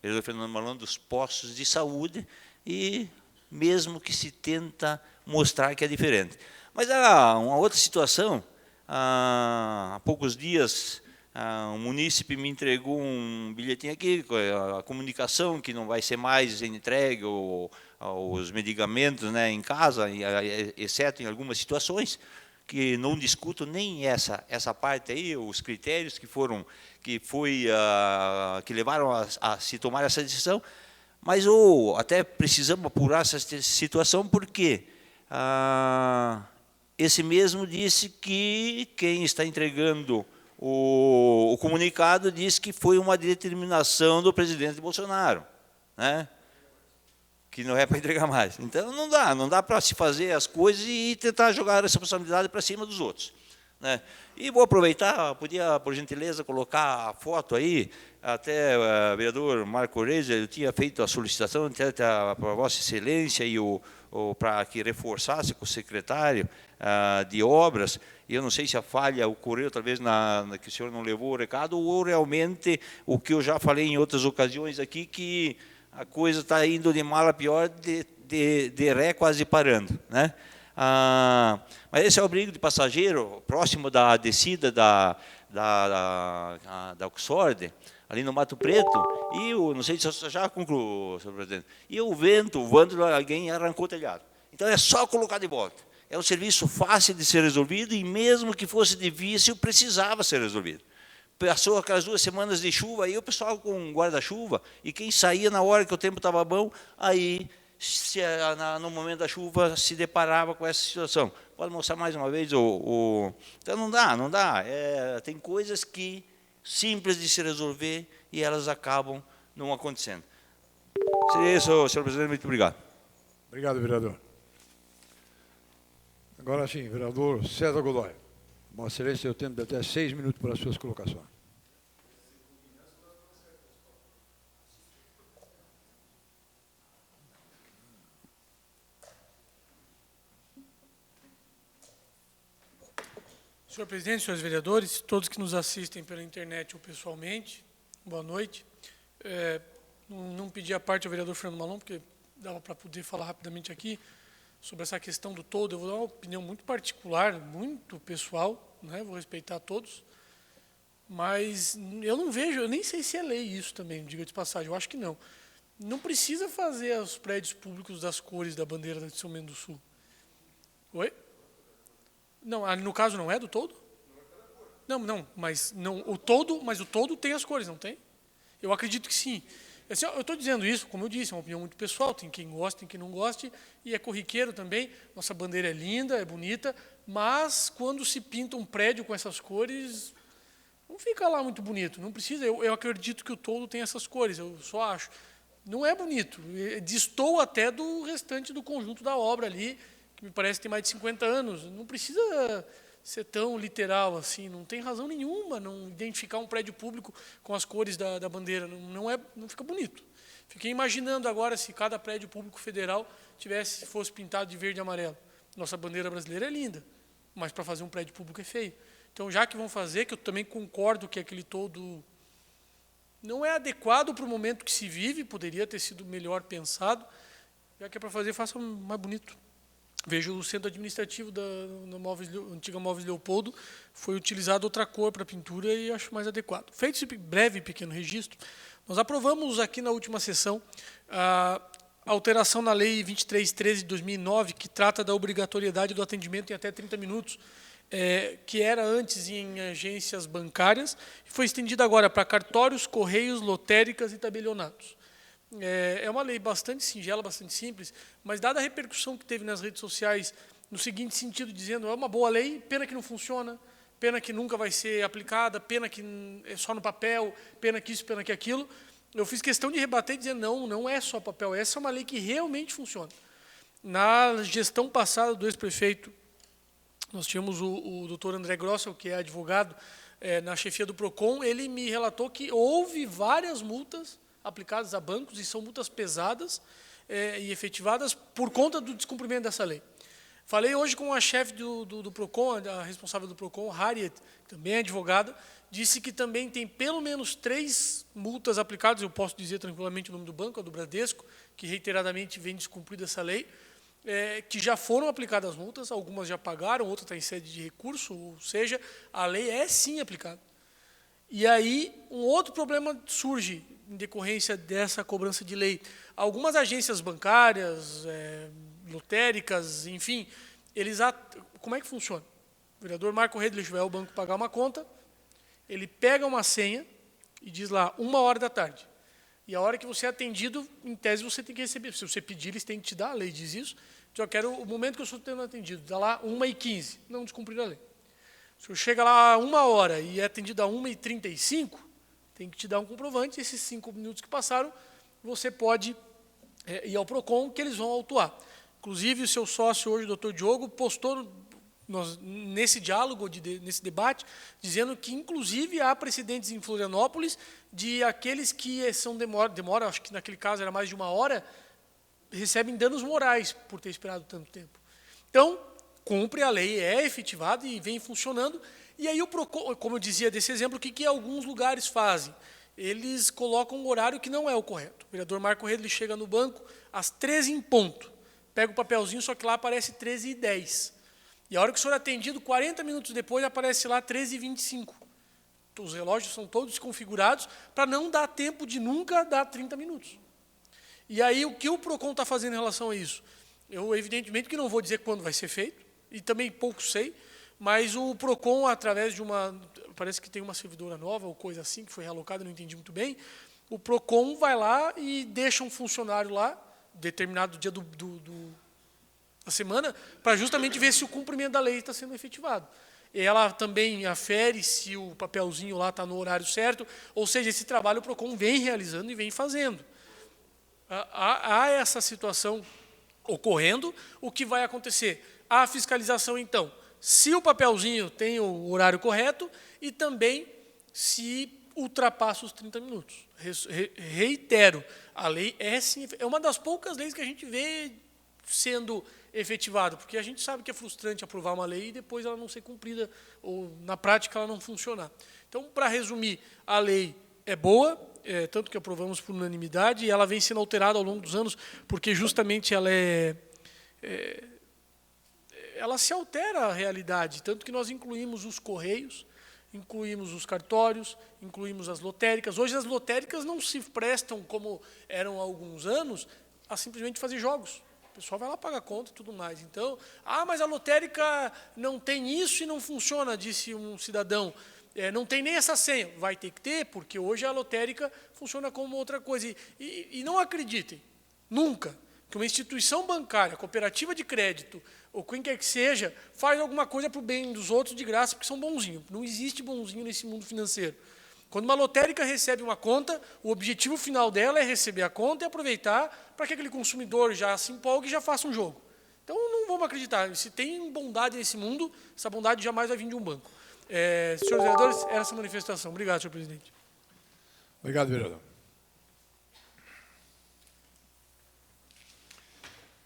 vereador Fernando Malão, dos postos de saúde, e mesmo que se tenta mostrar que é diferente. Mas há uma outra situação. Há poucos dias, um munícipe me entregou um bilhetinho aqui, a comunicação que não vai ser mais entregue os medicamentos, né, em casa, exceto em algumas situações, que não discuto nem essa parte aí, os critérios que levaram a se tomar essa decisão, mas até precisamos apurar essa situação, porque esse mesmo disse que quem está entregando o comunicado diz que foi uma determinação do presidente Bolsonaro, né? Que não é para entregar mais. Então não dá para se fazer as coisas e tentar jogar a responsabilidade para cima dos outros, né? E vou aproveitar, podia, por gentileza, colocar a foto aí, até o vereador Marco Reis, eu tinha feito a solicitação até para Vossa Excelência e para que reforçasse com o secretário de obras, e eu não sei se a falha ocorreu talvez que o senhor não levou o recado, ou realmente o que eu já falei em outras ocasiões aqui, que a coisa está indo de mal a pior, de ré quase parando, né? Mas esse é o abrigo de passageiro, próximo da descida da Oxford, ali no Mato Preto, e não sei se eu já concluo, senhor presidente, e o vândalo, alguém arrancou o telhado. Então é só colocar de volta. É um serviço fácil de ser resolvido, e mesmo que fosse difícil, precisava ser resolvido. Passou aquelas 2 semanas de chuva, aí o pessoal com guarda-chuva, e quem saía na hora que o tempo estava bom, aí no momento da chuva se deparava com essa situação. Pode mostrar mais uma vez Então não dá. Tem coisas que simples de se resolver e elas acabam não acontecendo. Seria isso, senhor presidente, muito obrigado. Obrigado, vereador. Agora sim, vereador César Godoy. Vossa Excelência, eu tenho até 6 minutos para as suas colocações. Senhor presidente, senhores vereadores, todos que nos assistem pela internet ou pessoalmente, boa noite. Não pedi a parte ao vereador Fernando Malon, porque dava para poder falar rapidamente aqui sobre essa questão do todo. Eu vou dar uma opinião muito particular, muito pessoal, né? Vou respeitar todos, mas eu não vejo, eu nem sei se é lei isso também, diga de passagem, eu acho que não. Não precisa fazer os prédios públicos das cores da bandeira de São Bento do Sul. Oi? Não, no caso não é do todo? Não, mas o todo tem as cores, não tem? Eu acredito que sim. Assim, eu estou dizendo isso, como eu disse, é uma opinião muito pessoal, tem quem goste, tem quem não goste, e é corriqueiro também. Nossa bandeira é linda, é bonita, mas quando se pinta um prédio com essas cores, não fica lá muito bonito. Não precisa, eu acredito que o todo tem essas cores, eu só acho. Não é bonito, destoa até do restante do conjunto da obra ali, que me parece que tem mais de 50 anos. Não precisa ser tão literal assim, não tem razão nenhuma não identificar um prédio público com as cores da bandeira, não fica bonito. Fiquei imaginando agora se cada prédio público federal fosse pintado de verde e amarelo. Nossa bandeira brasileira é linda, mas para fazer um prédio público é feio. Então, já que vão fazer, que eu também concordo que aquele todo não é adequado para o momento que se vive, poderia ter sido melhor pensado, já que é para fazer, faça mais bonito. Vejo o centro administrativo da antiga Móveis Leopoldo, foi utilizado outra cor para a pintura e acho mais adequado. Feito esse breve e pequeno registro, nós aprovamos aqui na última sessão a alteração na Lei 2313 de 2009, que trata da obrigatoriedade do atendimento em até 30 minutos, que era antes em agências bancárias, e foi estendida agora para cartórios, correios, lotéricas e tabelionatos. É uma lei bastante singela, bastante simples, mas dada a repercussão que teve nas redes sociais, no seguinte sentido, dizendo é uma boa lei, pena que não funciona, pena que nunca vai ser aplicada, pena que é só no papel, pena que isso, pena que aquilo, eu fiz questão de rebater e dizer não é só papel, essa é uma lei que realmente funciona. Na gestão passada do ex-prefeito, nós tínhamos o doutor André Grossel, que é advogado, na chefia do PROCON, ele me relatou que houve várias multas aplicadas a bancos, e são multas pesadas e efetivadas por conta do descumprimento dessa lei. Falei hoje com a chefe do PROCON, a responsável do PROCON, Harriet, que também é advogada, disse que também tem pelo menos 3 multas aplicadas, eu posso dizer tranquilamente o nome do banco, a do Bradesco, que reiteradamente vem descumprida essa lei, que já foram aplicadas as multas, algumas já pagaram, outra está em sede de recurso, ou seja, a lei é sim aplicada. E aí, um outro problema surge em decorrência dessa cobrança de lei. Algumas agências bancárias, lotéricas, enfim, como é que funciona? O vereador Marco Redlich vai ao banco pagar uma conta, ele pega uma senha e diz lá, 1h da tarde. E a hora que você é atendido, em tese, você tem que receber. Se você pedir, eles têm que te dar, a lei diz isso. Então, eu quero o momento que eu estou sendo atendido, dá lá 1h15, não descumprir a lei. Se eu chega lá 1h e é atendido a 1h35, tem que te dar um comprovante, esses 5 minutos que passaram, você pode ir ao PROCON, que eles vão autuar. Inclusive, o seu sócio hoje, o doutor Diogo, postou nesse diálogo, nesse debate, dizendo que, inclusive, há precedentes em Florianópolis de aqueles que são demora, acho que naquele caso era mais de 1 hora, recebem danos morais por ter esperado tanto tempo. Então, cumpre a lei, é efetivada e vem funcionando. E aí o PROCON, como eu dizia desse exemplo, o que alguns lugares fazem? Eles colocam um horário que não é o correto. O vereador Marco Redlich chega no banco às 13h em ponto, pega o papelzinho, só que lá aparece 13h10. E a hora que o senhor é atendido, 40 minutos depois, aparece lá 13h25. Os relógios são todos desconfigurados para não dar tempo de nunca dar 30 minutos. E aí o que o PROCON está fazendo em relação a isso? Eu, evidentemente, que não vou dizer quando vai ser feito, e também pouco sei, mas o PROCON, através de parece que tem uma servidora nova ou coisa assim, que foi realocada, não entendi muito bem, o PROCON vai lá e deixa um funcionário lá, determinado dia da semana, para justamente ver se o cumprimento da lei está sendo efetivado. Ela também afere se o papelzinho lá está no horário certo, ou seja, esse trabalho o PROCON vem realizando e vem fazendo. Há essa situação ocorrendo, o que vai acontecer? A fiscalização, então, se o papelzinho tem o horário correto e também se ultrapassa os 30 minutos. Reitero, a lei é uma das poucas leis que a gente vê sendo efetivado, porque a gente sabe que é frustrante aprovar uma lei e depois ela não ser cumprida, ou na prática ela não funcionar. Então, para resumir, a lei é boa, tanto que aprovamos por unanimidade, e ela vem sendo alterada ao longo dos anos, porque justamente ela se altera a realidade, tanto que nós incluímos os correios, incluímos os cartórios, incluímos as lotéricas. Hoje as lotéricas não se prestam, como eram há alguns anos, a simplesmente fazer jogos. O pessoal vai lá pagar conta e tudo mais. Então, mas a lotérica não tem isso e não funciona, disse um cidadão. Não tem nem essa senha. Vai ter que ter, porque hoje a lotérica funciona como outra coisa. E não acreditem, nunca, que uma instituição bancária, cooperativa de crédito, ou quem quer que seja, faz alguma coisa para o bem dos outros de graça, porque são bonzinhos. Não existe bonzinho nesse mundo financeiro. Quando uma lotérica recebe uma conta, o objetivo final dela é receber a conta e aproveitar para que aquele consumidor já se empolgue e já faça um jogo. Então, não vamos acreditar. Se tem bondade nesse mundo, essa bondade jamais vai vir de um banco. Senhores vereadores, era essa manifestação. Obrigado, senhor presidente. Obrigado, vereador.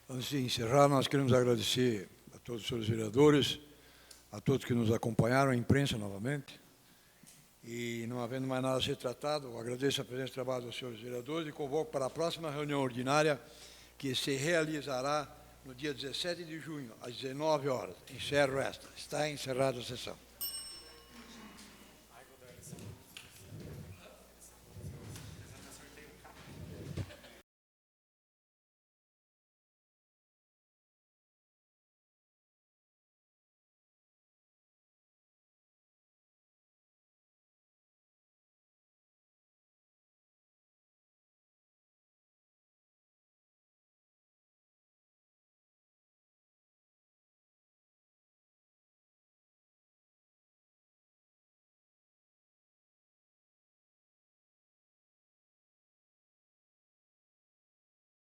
Antes de encerrar, nós queremos agradecer a todos os senhores vereadores, a todos que nos acompanharam, a imprensa novamente. E, não havendo mais nada a ser tratado, eu agradeço a presença e trabalho dos senhores vereadores e convoco para a próxima reunião ordinária, que se realizará no dia 17 de junho, às 19 horas. Encerro esta. Está encerrada a sessão.